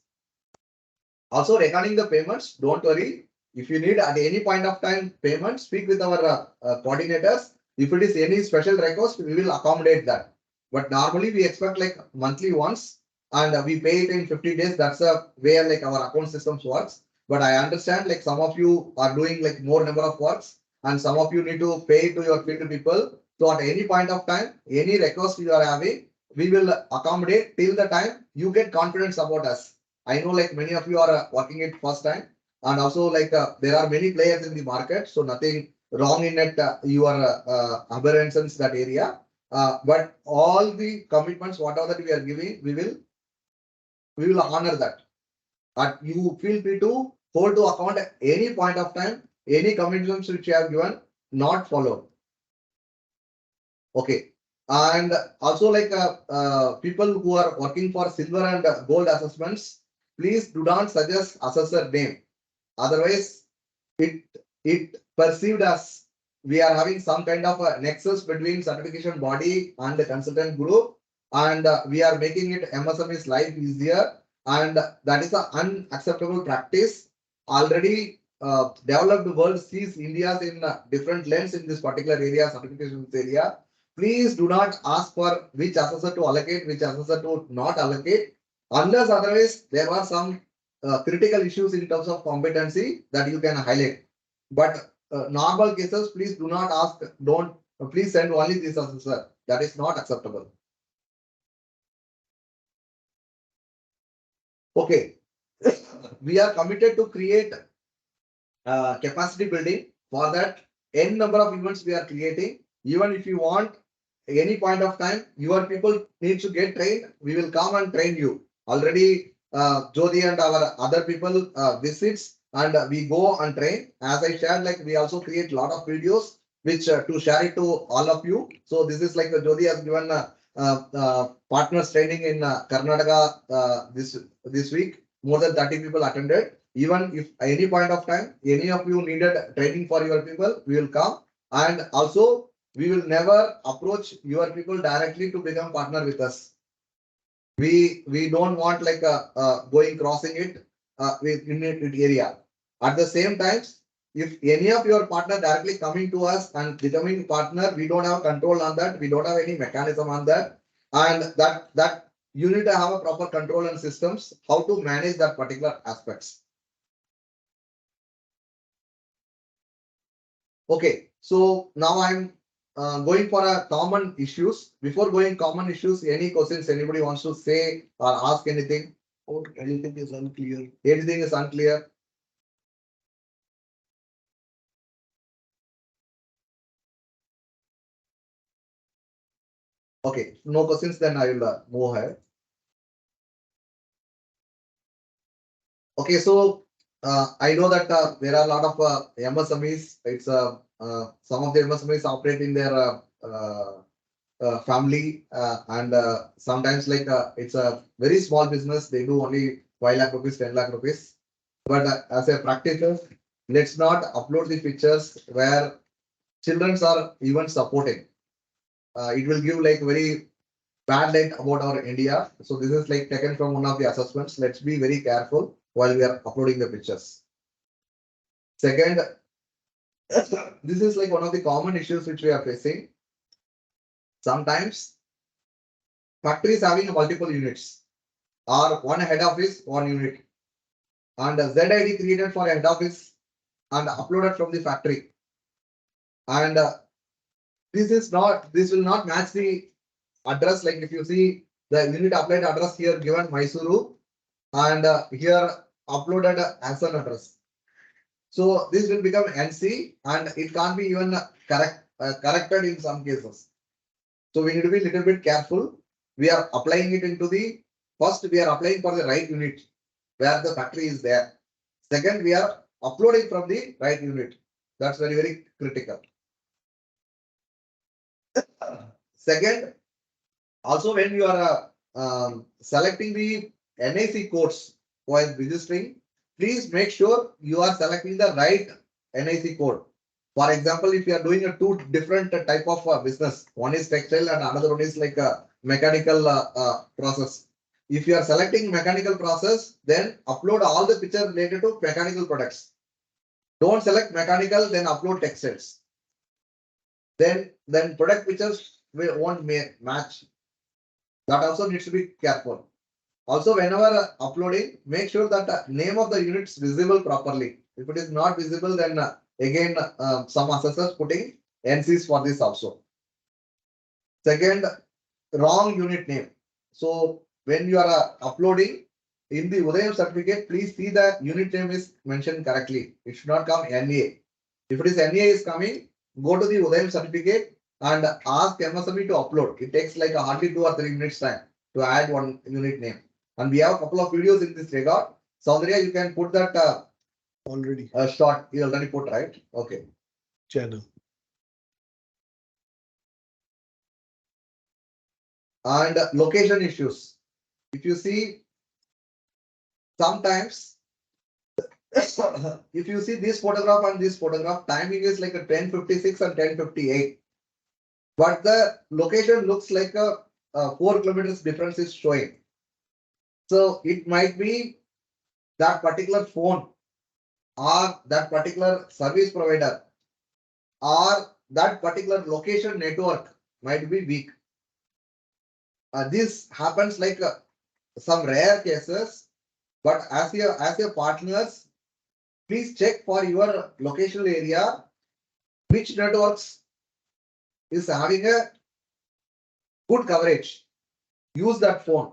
Also, regarding the payments, don't worry. If you need at any point of time payment, speak with our coordinators. If it is any special request, we will accommodate that. But normally we expect like monthly once and we pay it in 50 days. That's the way like our account systems works. But I understand like some of you are doing like more number of works and some of you need to pay to your field people. So at any point of time, any request you are having, we will accommodate till the time you get confidence about us. I know like many of you are working it first time and also like there are many players in the market. So nothing wrong in it, your aberrations that area. But all the commitments, whatever that we are giving, we will honor that. But you feel free to hold to account at any point of time, any commitments which you have given, not followed. Okay. And also like people who are working for silver and gold assessments, please do not suggest assessor name. Otherwise, it perceived as we are having some kind of a nexus between certification body and the consultant group, and we are making it MSME's life easier, and that is an unacceptable practice. Already developed world sees India's in different lens in this particular area, certifications area. Please do not ask for which assessor to allocate, which assessor to not allocate, unless otherwise there are some critical issues in terms of competency that you can highlight. But normal cases, please do not ask, please send only this assessor. That is not acceptable. Okay. We are committed to create capacity building. For that, n number of events we are creating. Even if you want any point of time, your people need to get trained. We will come and train you. Already, Jyoti and our other people visits and we go and train. As I shared, like we also create a lot of videos which to share it to all of you. So this is like Jyoti has given partners training in Karnataka this week. More than 30 people attended. Even if any point of time, any of you needed training for your people, we will come. And also, we will never approach your people directly to become partner with us. We don't want like going crossing it in it area. At the same time, if any of your partner directly coming to us and becoming partner, we don't have control on that. We don't have any mechanism on that. And that you need to have a proper control and systems, how to manage that particular aspects. Okay, so now I'm going for a common issues. Before going common issues, any questions anybody wants to say or ask anything? Or anything is unclear? Anything is unclear? Okay, no questions, then I will move ahead. Okay, so I know that there are a lot of MSMEs. It's some of the MSMEs operate in their family and sometimes like it's a very small business. They do only 5 lakh rupees, 10 lakh rupees. But as a practitioner, let's not upload the pictures where children are even supporting. It will give like very bad light about our India. So this is like taken from one of the assessments. Let's be very careful while we are uploading the pictures. Second, this is like one of the common issues which we are facing. Sometimes factories having multiple units or one head office, one unit, and a ZID created for a head office and uploaded from the factory. And this will not match the address. Like if you see the unit applied address here given Mysuru and here uploaded as an address. So this will become NC and it can't be even corrected in some cases. So we need to be a little bit careful. We are applying it into the first, we are applying for the right unit where the factory is there. Second, we are uploading from the right unit. That's very, very critical. Second, also when you are selecting the NIC codes while registering, please make sure you are selecting the right NIC code. For example, if you are doing a two different type of business, one is textile and another one is like a mechanical process. If you are selecting mechanical process, then upload all the picture related to mechanical products. Don't select mechanical, then upload textiles. Then product pictures won't match. That also needs to be careful. Also, whenever uploading, make sure that the name of the unit is visible properly. If it is not visible, then again some assessors putting NCs for this also. Second, wrong unit name. So when you are uploading in the Udayam certificate, please see the unit name is mentioned correctly. It should not come NA. If it is NA is coming, go to the Udayam certificate and ask MSME to upload. It takes like hardly 2 or 3 minutes time to add one unit name. And we have a couple of videos in this regard. Saundria, you can put that already. Short. You already put, right? Okay. Channel. And location issues. If you see, sometimes if you see this photograph and this photograph, timing is like a 10:56 and 10:58. But the location looks like a 4 kilometers difference is showing. So it might be that particular phone or that particular service provider or that particular location network might be weak. This happens like some rare cases, but as your partners, please check for your locational area which networks is having a good coverage. Use that phone,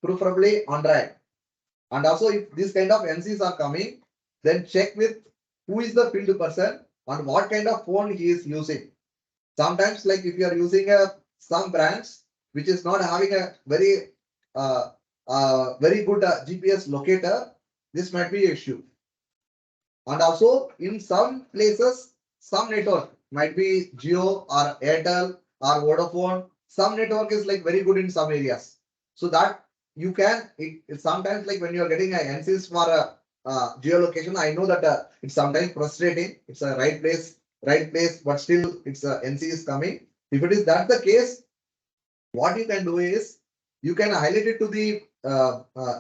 preferably Android. And also, if this kind of NCs are coming, then check with who is the field person and what kind of phone he is using. Sometimes, like if you are using some brands which is not having a very good GPS locator, this might be an issue. And also, in some places, some network might be Jio or Airtel or Vodafone. Some network is like very good in some areas. So that you can, it's sometimes like when you are getting an NCs for a geolocation, I know that it's sometimes frustrating. It's a right place, but still it's a NC is coming. If it is that the case, what you can do is you can highlight it to the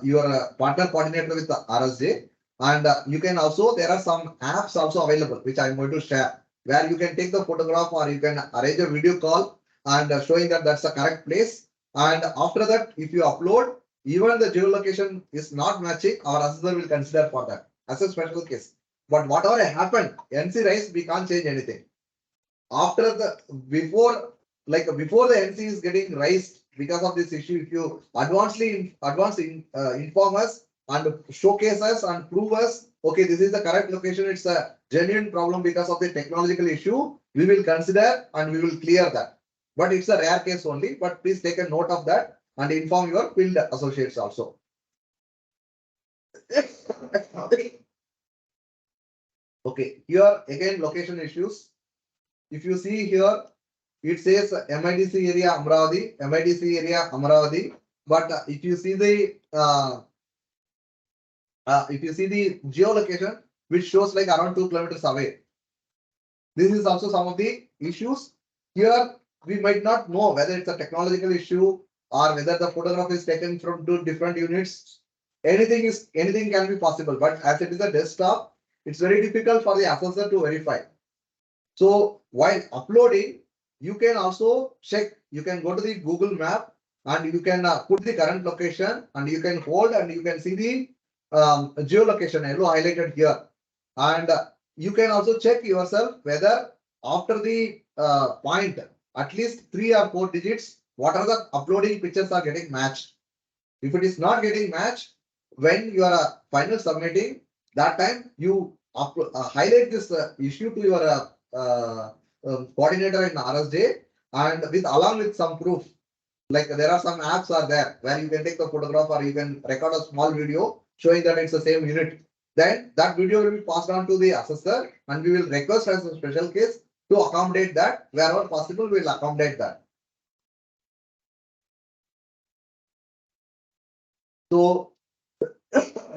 your partner coordinator with the RSJ. And you can also, there are some apps also available, which I'm going to share, where you can take the photograph or you can arrange a video call and showing that that's the correct place. And after that, if you upload, even the geolocation is not matching, our assessor will consider for that as a special case. But whatever happened, NC rise, we can't change anything. after the, before the NC is getting raised because of this issue, if you inform us and showcase us and prove us, okay, this is the correct location, it's a genuine problem because of the technological issue, we will consider and we will clear that. But it's a rare case only, but please take a note of that and inform your field associates also. Okay, here again location issues. If you see here, it says MIDC area Amravati, MIDC area Amravati. But if you see the geolocation, which shows like around 2 kilometers away. This is also some of the issues. Here we might not know whether it's a technological issue or whether the photograph is taken from 2 different units. Anything can be possible, but as it is a desktop, it's very difficult for the assessor to verify. So while uploading, you can also check, you can go to the Google map and you can put the current location and you can hold and you can see the geolocation yellow highlighted here. And you can also check yourself whether after the point, at least 3 or 4 digits, what are the uploading pictures are getting matched. If it is not getting matched, when you are final submitting, that time you highlight this issue to your coordinator in RSJ and along with some proof. Like there are some apps are there where you can take the photograph or you can record a small video showing that it's the same unit. Then that video will be passed on to the assessor and we will request as a special case to accommodate that. Wherever possible, we will accommodate that. So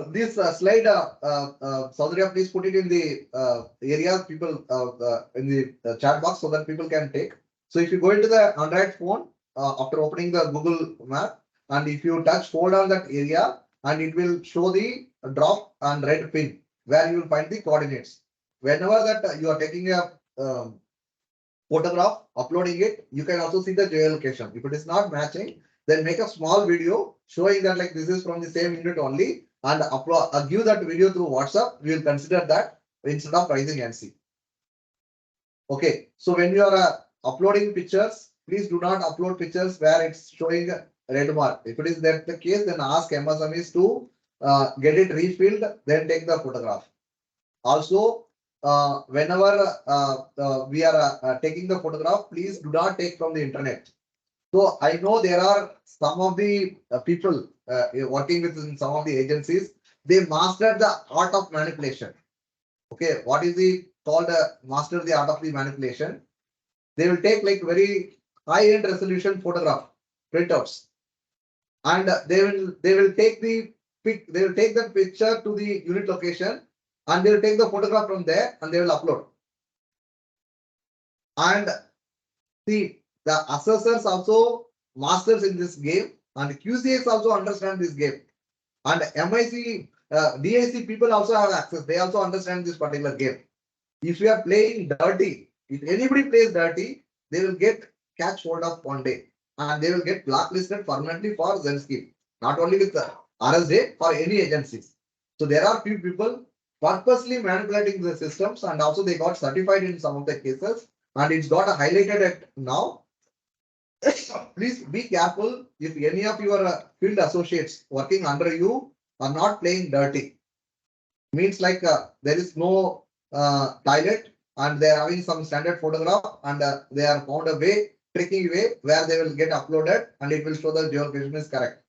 this slide, Saudriya, please put it in the area people in the chat box so that people can take. So if you go into the Android phone after opening the Google map, and if you hold on that area, and it will show the drop and red pin where you will find the coordinates. Whenever that you are taking a photograph, uploading it, you can also see the geolocation. If it is not matching, then make a small video showing that like this is from the same unit only and upload, give that video through WhatsApp. We will consider that instead of raising NC. Okay, so when you are uploading pictures, please do not upload pictures where it's showing red mark. If it is that the case, then ask MSMEs to get it refilled, then take the photograph. Also, whenever we are taking the photograph, please do not take from the internet. So I know there are some of the people working with in some of the agencies, they mastered the art of manipulation. Okay, what is called master the art of the manipulation? They will take like very high-end resolution photograph printouts, and they will take the picture to the unit location, and they will take the photograph from there and they will upload. And see, the assessors also masters in this game, and QCS also understand this game, and MIC, DIC people also have access. They also understand this particular game. If you are playing dirty, if anybody plays dirty, they will catch hold of one day, and they will get blacklisted permanently for ZED scheme. Not only with the RSJ, for any agencies. So there are few people purposely manipulating the systems, and also they got certified in some of the cases, and it's got highlighted at now. Please be careful if any of your field associates working under you are not playing dirty. Means like there is no toilet and they are having some standard photograph and they are found a way, tricking way where they will get uploaded and it will show the geolocation is correct.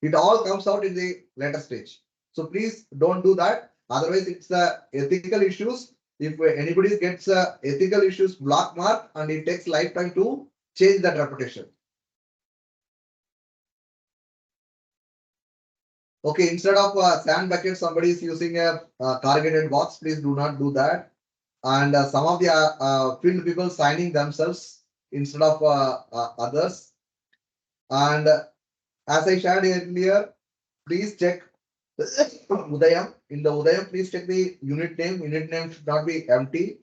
It all comes out in the later stage. So please don't do that. Otherwise, it's the ethical issues. If anybody gets ethical issues block mark and it takes lifetime to change that reputation. Okay, instead of sand bucket, somebody is using a targeted box. Please do not do that. And some of the field people signing themselves instead of others. And as I shared earlier, please check Udayam. In the Udayam, please check the unit name. Unit name should not be empty.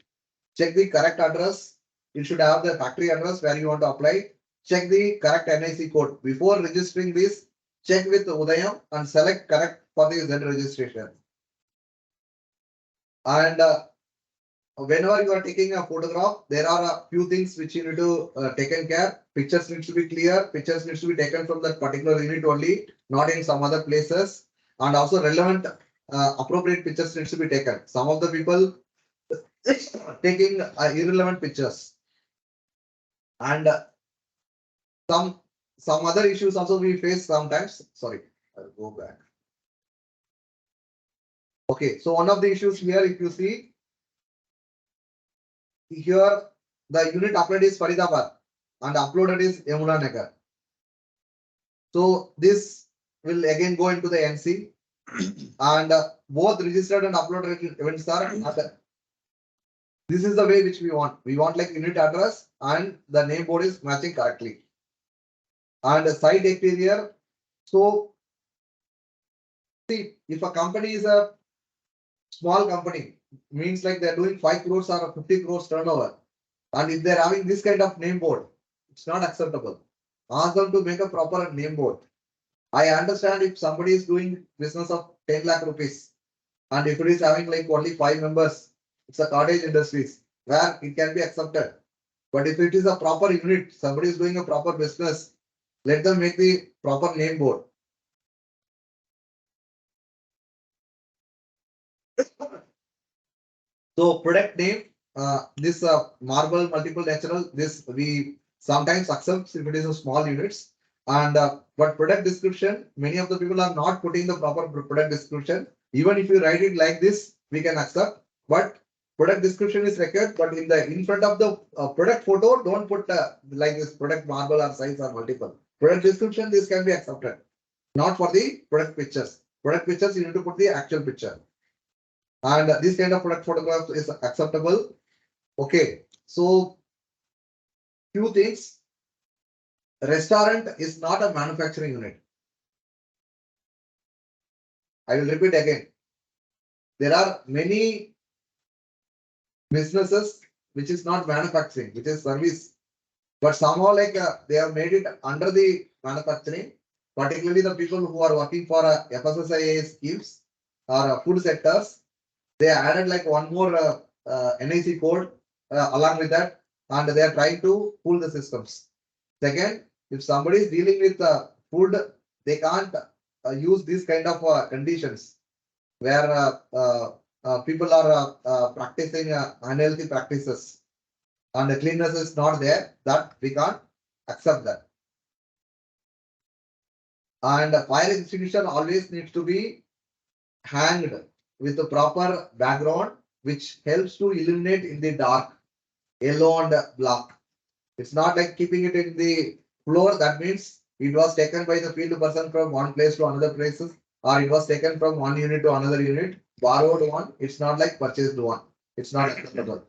Check the correct address. It should have the factory address where you want to apply. Check the correct NIC code. Before registering this, check with Udayam and select correct for the ZED registration. And whenever you are taking a photograph, there are a few things which you need to taken care. Pictures needs to be clear. Pictures needs to be taken from that particular unit only, not in some other places. And also relevant, appropriate pictures needs to be taken. Some of the people taking irrelevant pictures, and some other issues also we face sometimes. Sorry, I'll go back. Okay, so one of the issues here, if you see here, the unit upload is Faridabad and uploaded is Yamunanagar. So this will again go into the NC, and both registered and uploaded events are. This is the way which we want. We want like unit address and the name board is matching correctly. And the site exterior. So see, if a company is a small company, means like they're doing 5 crores or 50 crores turnover, and if they're having this kind of name board, it's not acceptable. Ask them to make a proper name board. I understand if somebody is doing business of 10 lakh rupees, and if it is having like only 5 members, it's a cottage industries where it can be accepted. But if it is a proper unit, somebody is doing a proper business, let them make the proper name board. So product name, this marble multiple natural, this we sometimes accept if it is a small units. And but product description, many of the people are not putting the proper product description. Even if you write it like this, we can accept. But product description is required. But in front of the product photo, don't put like this product marble or size or multiple. Product description, this can be accepted. Not for the product pictures. Product pictures, you need to put the actual picture. And this kind of product photograph is acceptable. Okay, so few things. Restaurant is not a manufacturing unit. I will repeat again. There are many businesses which is not manufacturing, which is service, but somehow like they have made it under the manufacturing. Particularly the people who are working for FSSAI schemes or food sectors, they added like one more NIC code along with that, and they are trying to pull the systems. Second, if somebody is dealing with food, they can't use these kind of conditions where people are practicing unhealthy practices and the cleanliness is not there. That we can't accept that. And fire extinguisher always needs to be hanged with the proper background, which helps to illuminate in the dark, yellow and black. It's not like keeping it in the floor. That means it was taken by the field person from one place to another places, or it was taken from one unit to another unit, borrowed one. It's not like purchased one. It's not acceptable.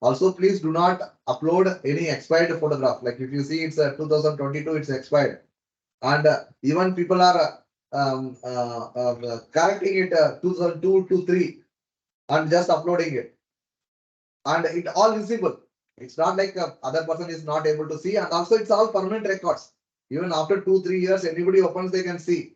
Also, please do not upload any expired photograph. Like if you see it's 2022, it's expired. And even people are correcting it 2002 to 3 and just uploading it. And it all visible. It's not like other person is not able to see, and also it's all permanent records. Even after 2-3 years, anybody opens, they can see.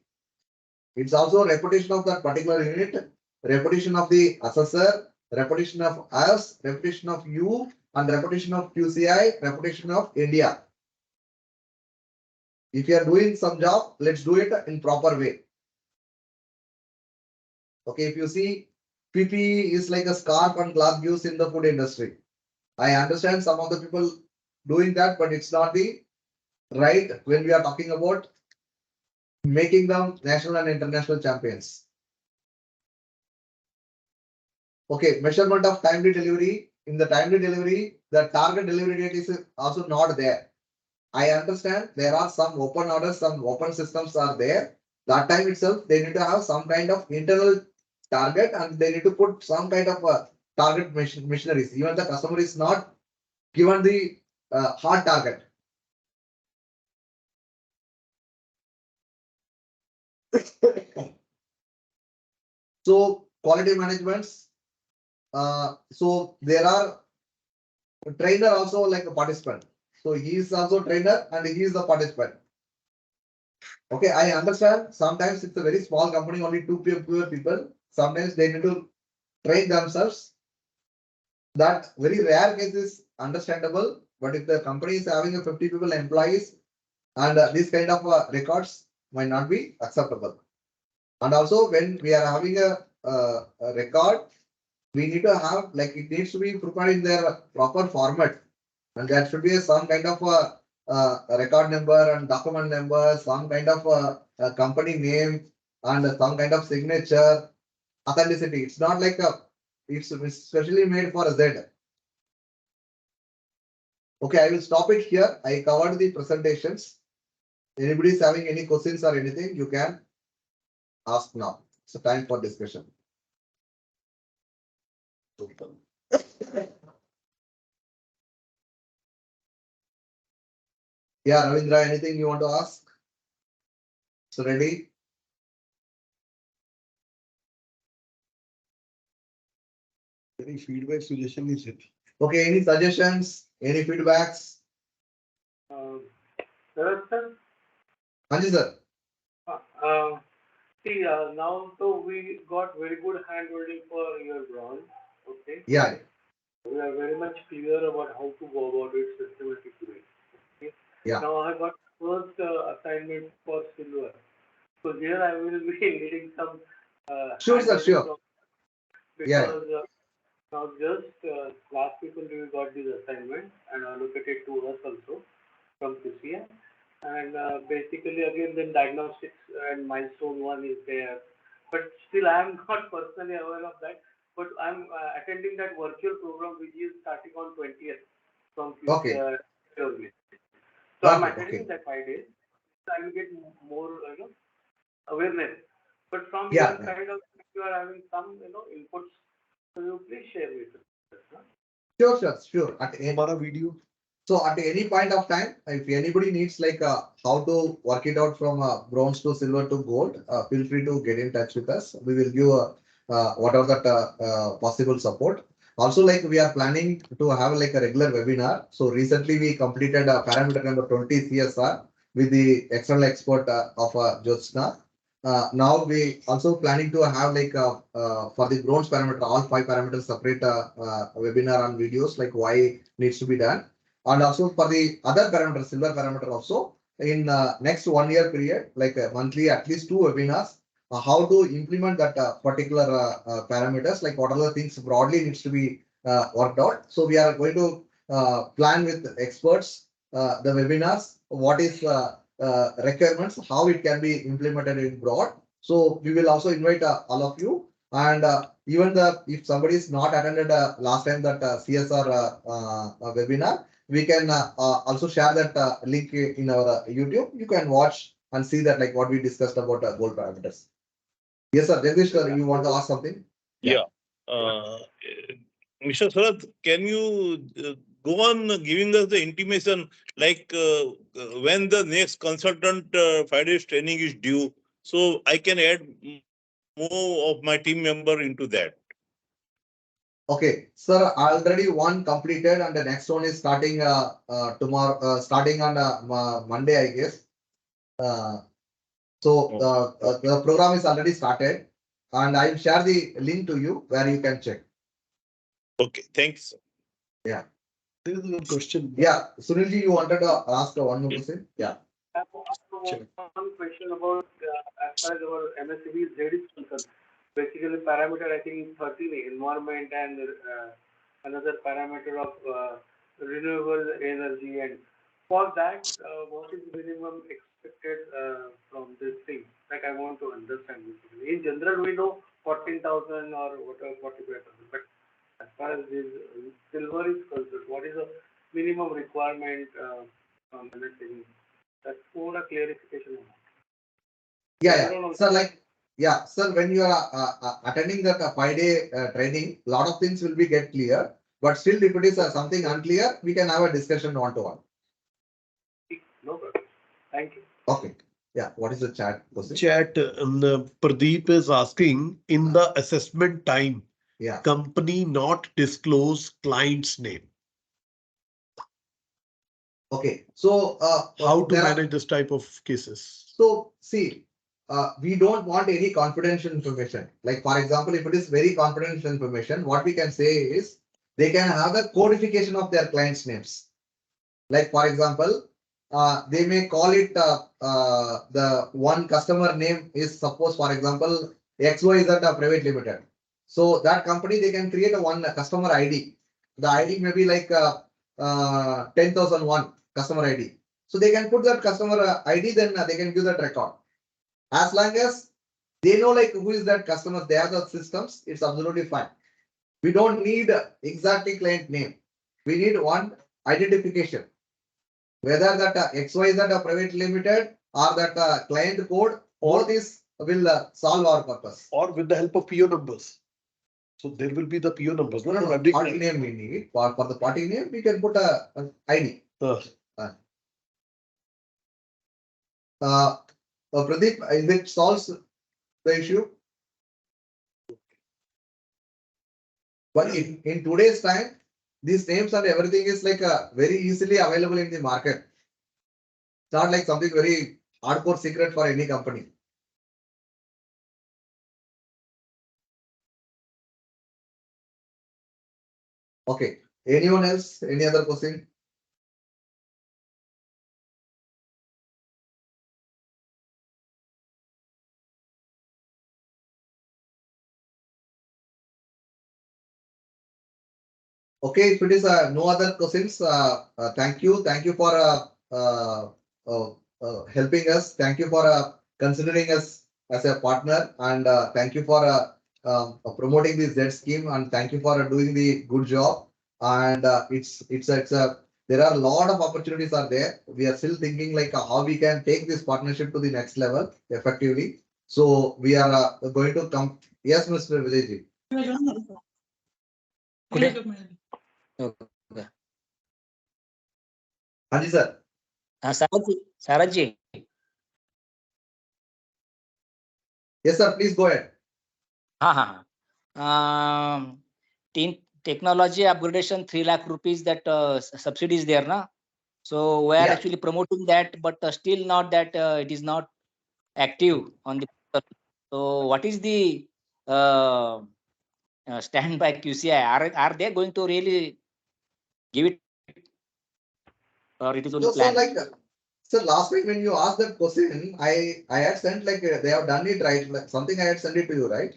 It's also reputation of that particular unit, reputation of the assessor, reputation of us, reputation of you, and reputation of QCI, reputation of India. If you are doing some job, let's do it in proper way. Okay, if you see, PPE is like a scarf and cloth used in the food industry. I understand some of the people doing that, but it's not the right when we are talking about making them national and international champions. Okay, measurement of timely delivery. In the timely delivery, the target delivery date is also not there. I understand there are some open orders, some open systems are there. That time itself, they need to have some kind of internal target and they need to put some kind of target missionaries. Even the customer is not given the hard target. So quality managements. So there are trainer also like a participant. So he is also trainer and he is the participant. Okay, I understand. Sometimes it's a very small company, only 2 people. Sometimes they need to train themselves. That very rare case is understandable, but if the company is having a 50 people employees and this kind of records might not be acceptable. And also when we are having a record, we need to have like it needs to be prepared in their proper format, and there should be some kind of a record number and document number, some kind of a company name and some kind of signature authenticity. It's not like it's specially made for a ZED. Okay, I will stop it here. I covered the presentations. Anybody is having any questions or anything, you can ask now. It's a time for discussion. Yeah, Ravindra, anything you want to ask? So ready? Any feedback suggestion is it? Okay, any suggestions, any feedbacks? Sir, Hanji sir. See, now so we got very good handholding for your bronze. Okay. Yeah. We are very much clear about how to go about it systematically. Okay. Yeah. Now I got first assignment for silver. So here I will be needing some. Sure, sir, handholding sure. Because now just last week only we got this assignment and allocated to us also from QCM. And basically again then diagnostics and milestone 1 is there. But still I am not personally aware of that. But I'm attending that virtual program which is starting on 20th from QCM. So I'm attending that 5 days. So I will get more awareness. But from your kind of, if you are having some inputs, so you please share with us. Huh? Sure. At video. So at any point of time, if anybody needs like how to work it out from bronze to silver to gold, feel free to get in touch with us. We will give whatever that possible support. Also, like we are planning to have like a regular webinar. So recently we completed parameter number 20 CSR with the external expert of Jyotsna. Now we also planning to have like for the bronze parameter, all 5 parameters separate webinar and videos like why needs to be done. And also for the other parameter, silver parameter also in next 1 year period, like monthly, at least 2 webinars, how to implement that particular parameters, like what are the things broadly needs to be worked out. So we are going to plan with experts the webinars, what is requirements, how it can be implemented in broad. So we will also invite all of you, and even if somebody is not attended last time that CSR webinar, we can also share that link in our YouTube. You can watch and see that like what we discussed about goal parameters. Yes, sir. Jagdish, sir, you want to ask something? Yeah. Mr. Sarath, can you go on giving us the intimation like when the next consultant 5 days training is due, so I can add more of my team member into that. Okay, sir, already one completed and the next one is starting tomorrow, starting on Monday, I guess. The program is already started and I will share the link to you where you can check. Okay, thanks. Yeah. There is one question. Yeah, Sunilji, you wanted to ask one more question? Yeah. I have one question about as far as our MSCB ZED is concerned. Basically, parameter I think 13, environment, and another parameter of renewable energy. And for that, what is minimum expected from this thing? Like I want to understand. Basically. In general, we know 14,000 or whatever 45,000, but as far as this silver is concerned, what is the minimum requirement from MSCB? That's more a clarification. Yeah. So like, yeah, sir, when you are attending that 5-day training, a lot of things will be get clear. But still, if it is something unclear, we can have a discussion one-to-one. No problem. Thank you. Okay. Yeah. What is the chat? Chat. Pradeep is asking in the assessment time. Yeah. Company not disclose client's name. Okay. So how to manage this type of cases? So see, we don't want any confidential information. Like for example, if it is very confidential information, what we can say is they can have the codification of their clients' names. Like for example, they may call it the one customer name is suppose for example XYZ Private Limited. So that company they can create a one customer ID. The ID may be like 10,001 customer ID. So they can put that customer ID, then they can give that record. As long as they know like who is that customer, they have the systems, it's absolutely fine. We don't need exactly client name. We need one identification. Whether that XYZ Private Limited or that client code, all this will solve our purpose. Or with the help of PO numbers. So there will be the PO numbers. No, party name we need. For the party name, we can put an ID. Pradeep, is it solves the issue? But in today's time, these names and everything is like very easily available in the market. It's not like something very hardcore secret for any company. Okay. Anyone else? Any other question? Okay, if it is no other questions, thank you. Thank you for helping us. Thank you for considering us as a partner, and thank you for promoting the ZED scheme, and thank you for doing the good job. And there are a lot of opportunities are there. We are still thinking like how we can take this partnership to the next level effectively. So we are going to come. Yes, Mr. Vijayji. हाँ जी sir. Saraj ji. Yes sir, please go ahead. Technology upgradation 3 lakh rupees that subsidy is there, na? So we are actually promoting that, but still not that it is not active on the. So what is the stand by QCI? Are they going to really give it, or it is only plan? So last week when you asked that question, I had sent like they have done it right. Like something I had sent it to you, right?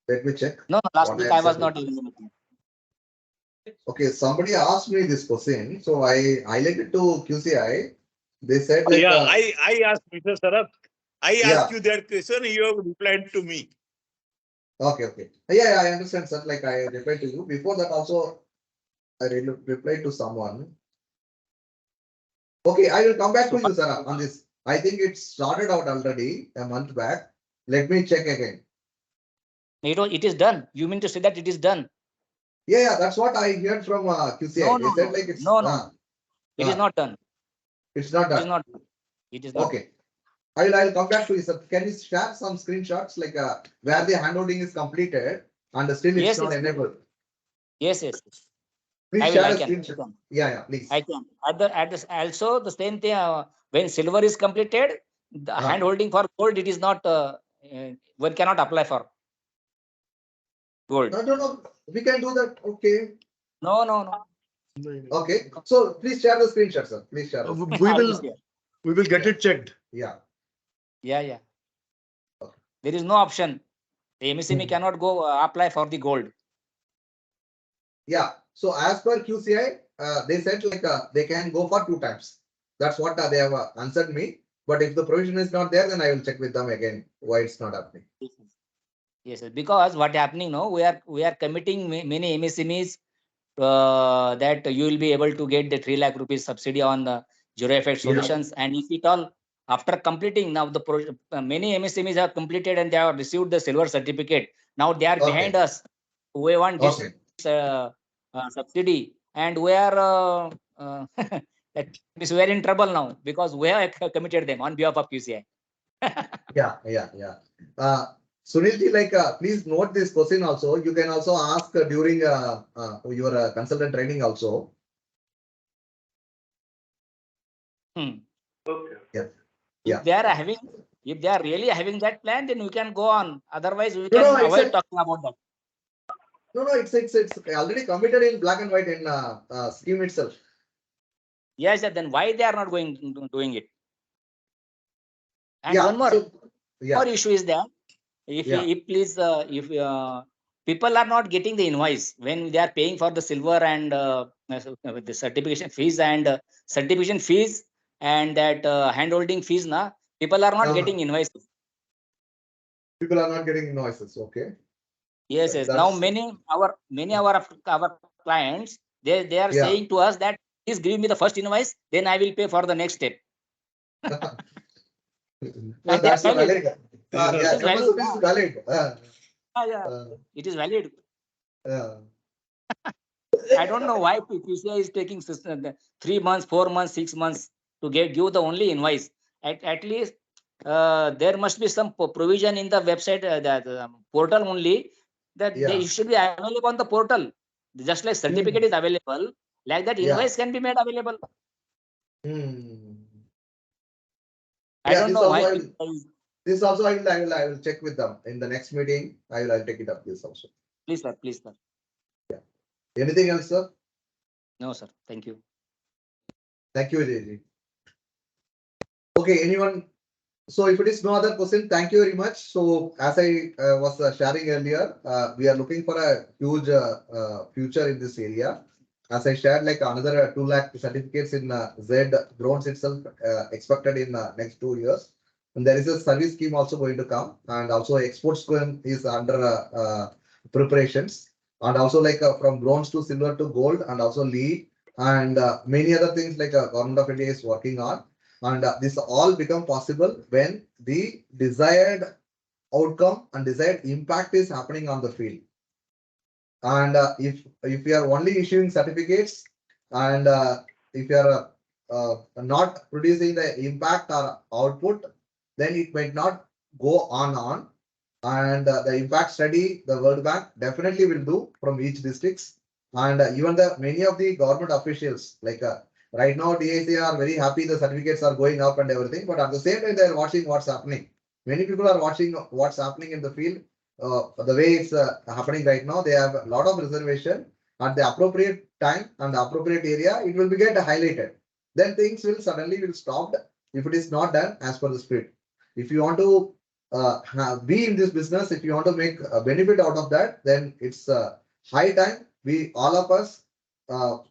Let me check. No, last week I was not even. Okay, somebody asked me this question, so I highlighted to QCI. They said like I asked Mr. Sarath. I asked you that question. You have replied to me. Okay. Yeah, I understand, sir. Like I replied to you. Before that also, I replied to someone. Okay, I will come back to you, sir, on this. I think it started out already a month back. Let me check again. It is done. You mean to say that it is done? Yeah, that's what I heard from QCI. They said like it's no. It is not done. It's not done. It is not. It is not. Okay. I'll come back to you, sir. Can you share some screenshots like where the handholding is completed and still it's not enabled? Yes. Please share a screenshot. Yeah, please. I can. Also the same thing when silver is completed, the handholding for gold it is not. One cannot apply for gold. No. We can do that. Okay. No. Okay. So please share the screenshot, sir. Please share. We will get it checked. Yeah. Okay. There is no option. The MSME cannot go apply for the gold. Yeah. So as per QCI, they said like they can go for 2 times. That's what they have answered me. But if the provision is not there, then I will check with them again why it's not happening. Yes, because what happening now, we are committing many MSMEs that you will be able to get the 3 lakh rupees subsidy on the zero effect solutions. And if it all after completing now the many MSMEs have completed and they have received the silver certificate. Now they are behind us. We want this subsidy, and we are we are in trouble now because we have committed them on behalf of QCI. Yeah. Sunilji, like please note this question also. You can also ask during your consultant training also. Okay. Yeah. If they are really having that plan, then we can go on. Otherwise, we can avoid talking about that. No, it's already committed in black and white in scheme itself. Yes, sir. Then why they are not doing it? And Yeah, one more, yeah. more issue is that if people are not getting the invoice when they are paying for the silver and the certification fees and that handholding fees, people are not getting invoices. People are not getting invoices. Okay. Yes, yes. Now many our clients they are saying to us that please give me the first invoice, then I will pay for the next step. No, that's valid. Yeah, It is valid. MSME is valid. It is valid. Yeah. I don't know why PCI is taking 3 months, 4 months, 6 months to give the only invoice. At least there must be some provision in the website, the portal only, that they should be available on the portal. Just like certificate is available, like that invoice can be made available. I don't know why. This also I will check with them in the next meeting. I'll take it up this also. Please, sir. Please, sir. Yeah. Anything else, sir? No, sir. Thank you. Thank you, Ajay. Okay, anyone? So if it is no other question, thank you very much. So as I was sharing earlier, we are looking for a huge future in this area. As I shared, like another 2 lakh certificates in ZED drones itself expected in next 2 years. And there is a service scheme also going to come, and also export scheme is under preparations. And also like from bronze to silver to gold, and also lead, and many other things like Government of India is working on. And this all become possible when the desired outcome and desired impact is happening on the field. And if you are only issuing certificates, and if you are not producing the impact or output, then it might not go on. And the impact study, the World Bank definitely will do from each districts. And even many of the government officials, like right now, DIC are very happy the certificates are going up and everything, but at the same time, they are watching what's happening. Many people are watching what's happening in the field. The way it's happening right now, they have a lot of reservation. At the appropriate time and the appropriate area, it will be get highlighted. Then things will suddenly stop if it is not done as per the spirit. If you want to be in this business, if you want to make a benefit out of that, then it's high time we all of us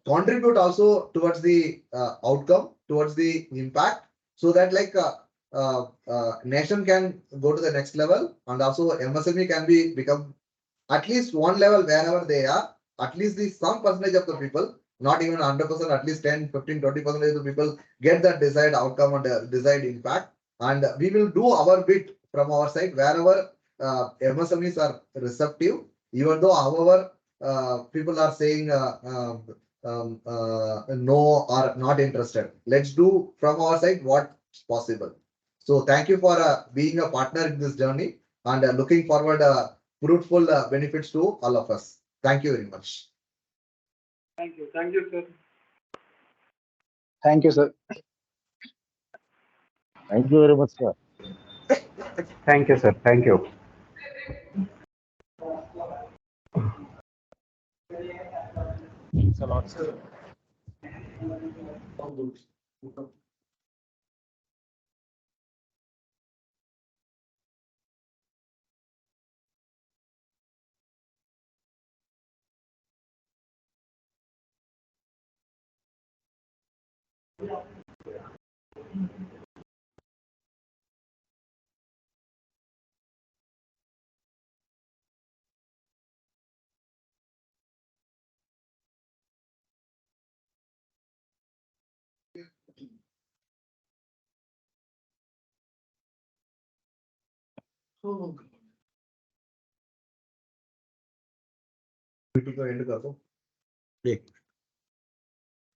contribute also towards the outcome, towards the impact, so that like nation can go to the next level, and also MSME can become at least one level wherever they are. At least some percentage of the people, not even 100%, at least 10, 15, 20% of the people get that desired outcome and desired impact. And we will do our bit from our side wherever MSMEs are receptive, even though however people are saying no or not interested. Let's do from our side what's possible. So thank you for being a partner in this journey, and looking forward fruitful benefits to all of us. Thank you very much. Thank you. Thank you, sir. Thank you, sir. Thank you very much, sir. Thank you, sir. Thank you. Thanks a lot, sir. Oh, God.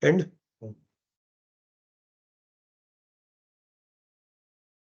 End.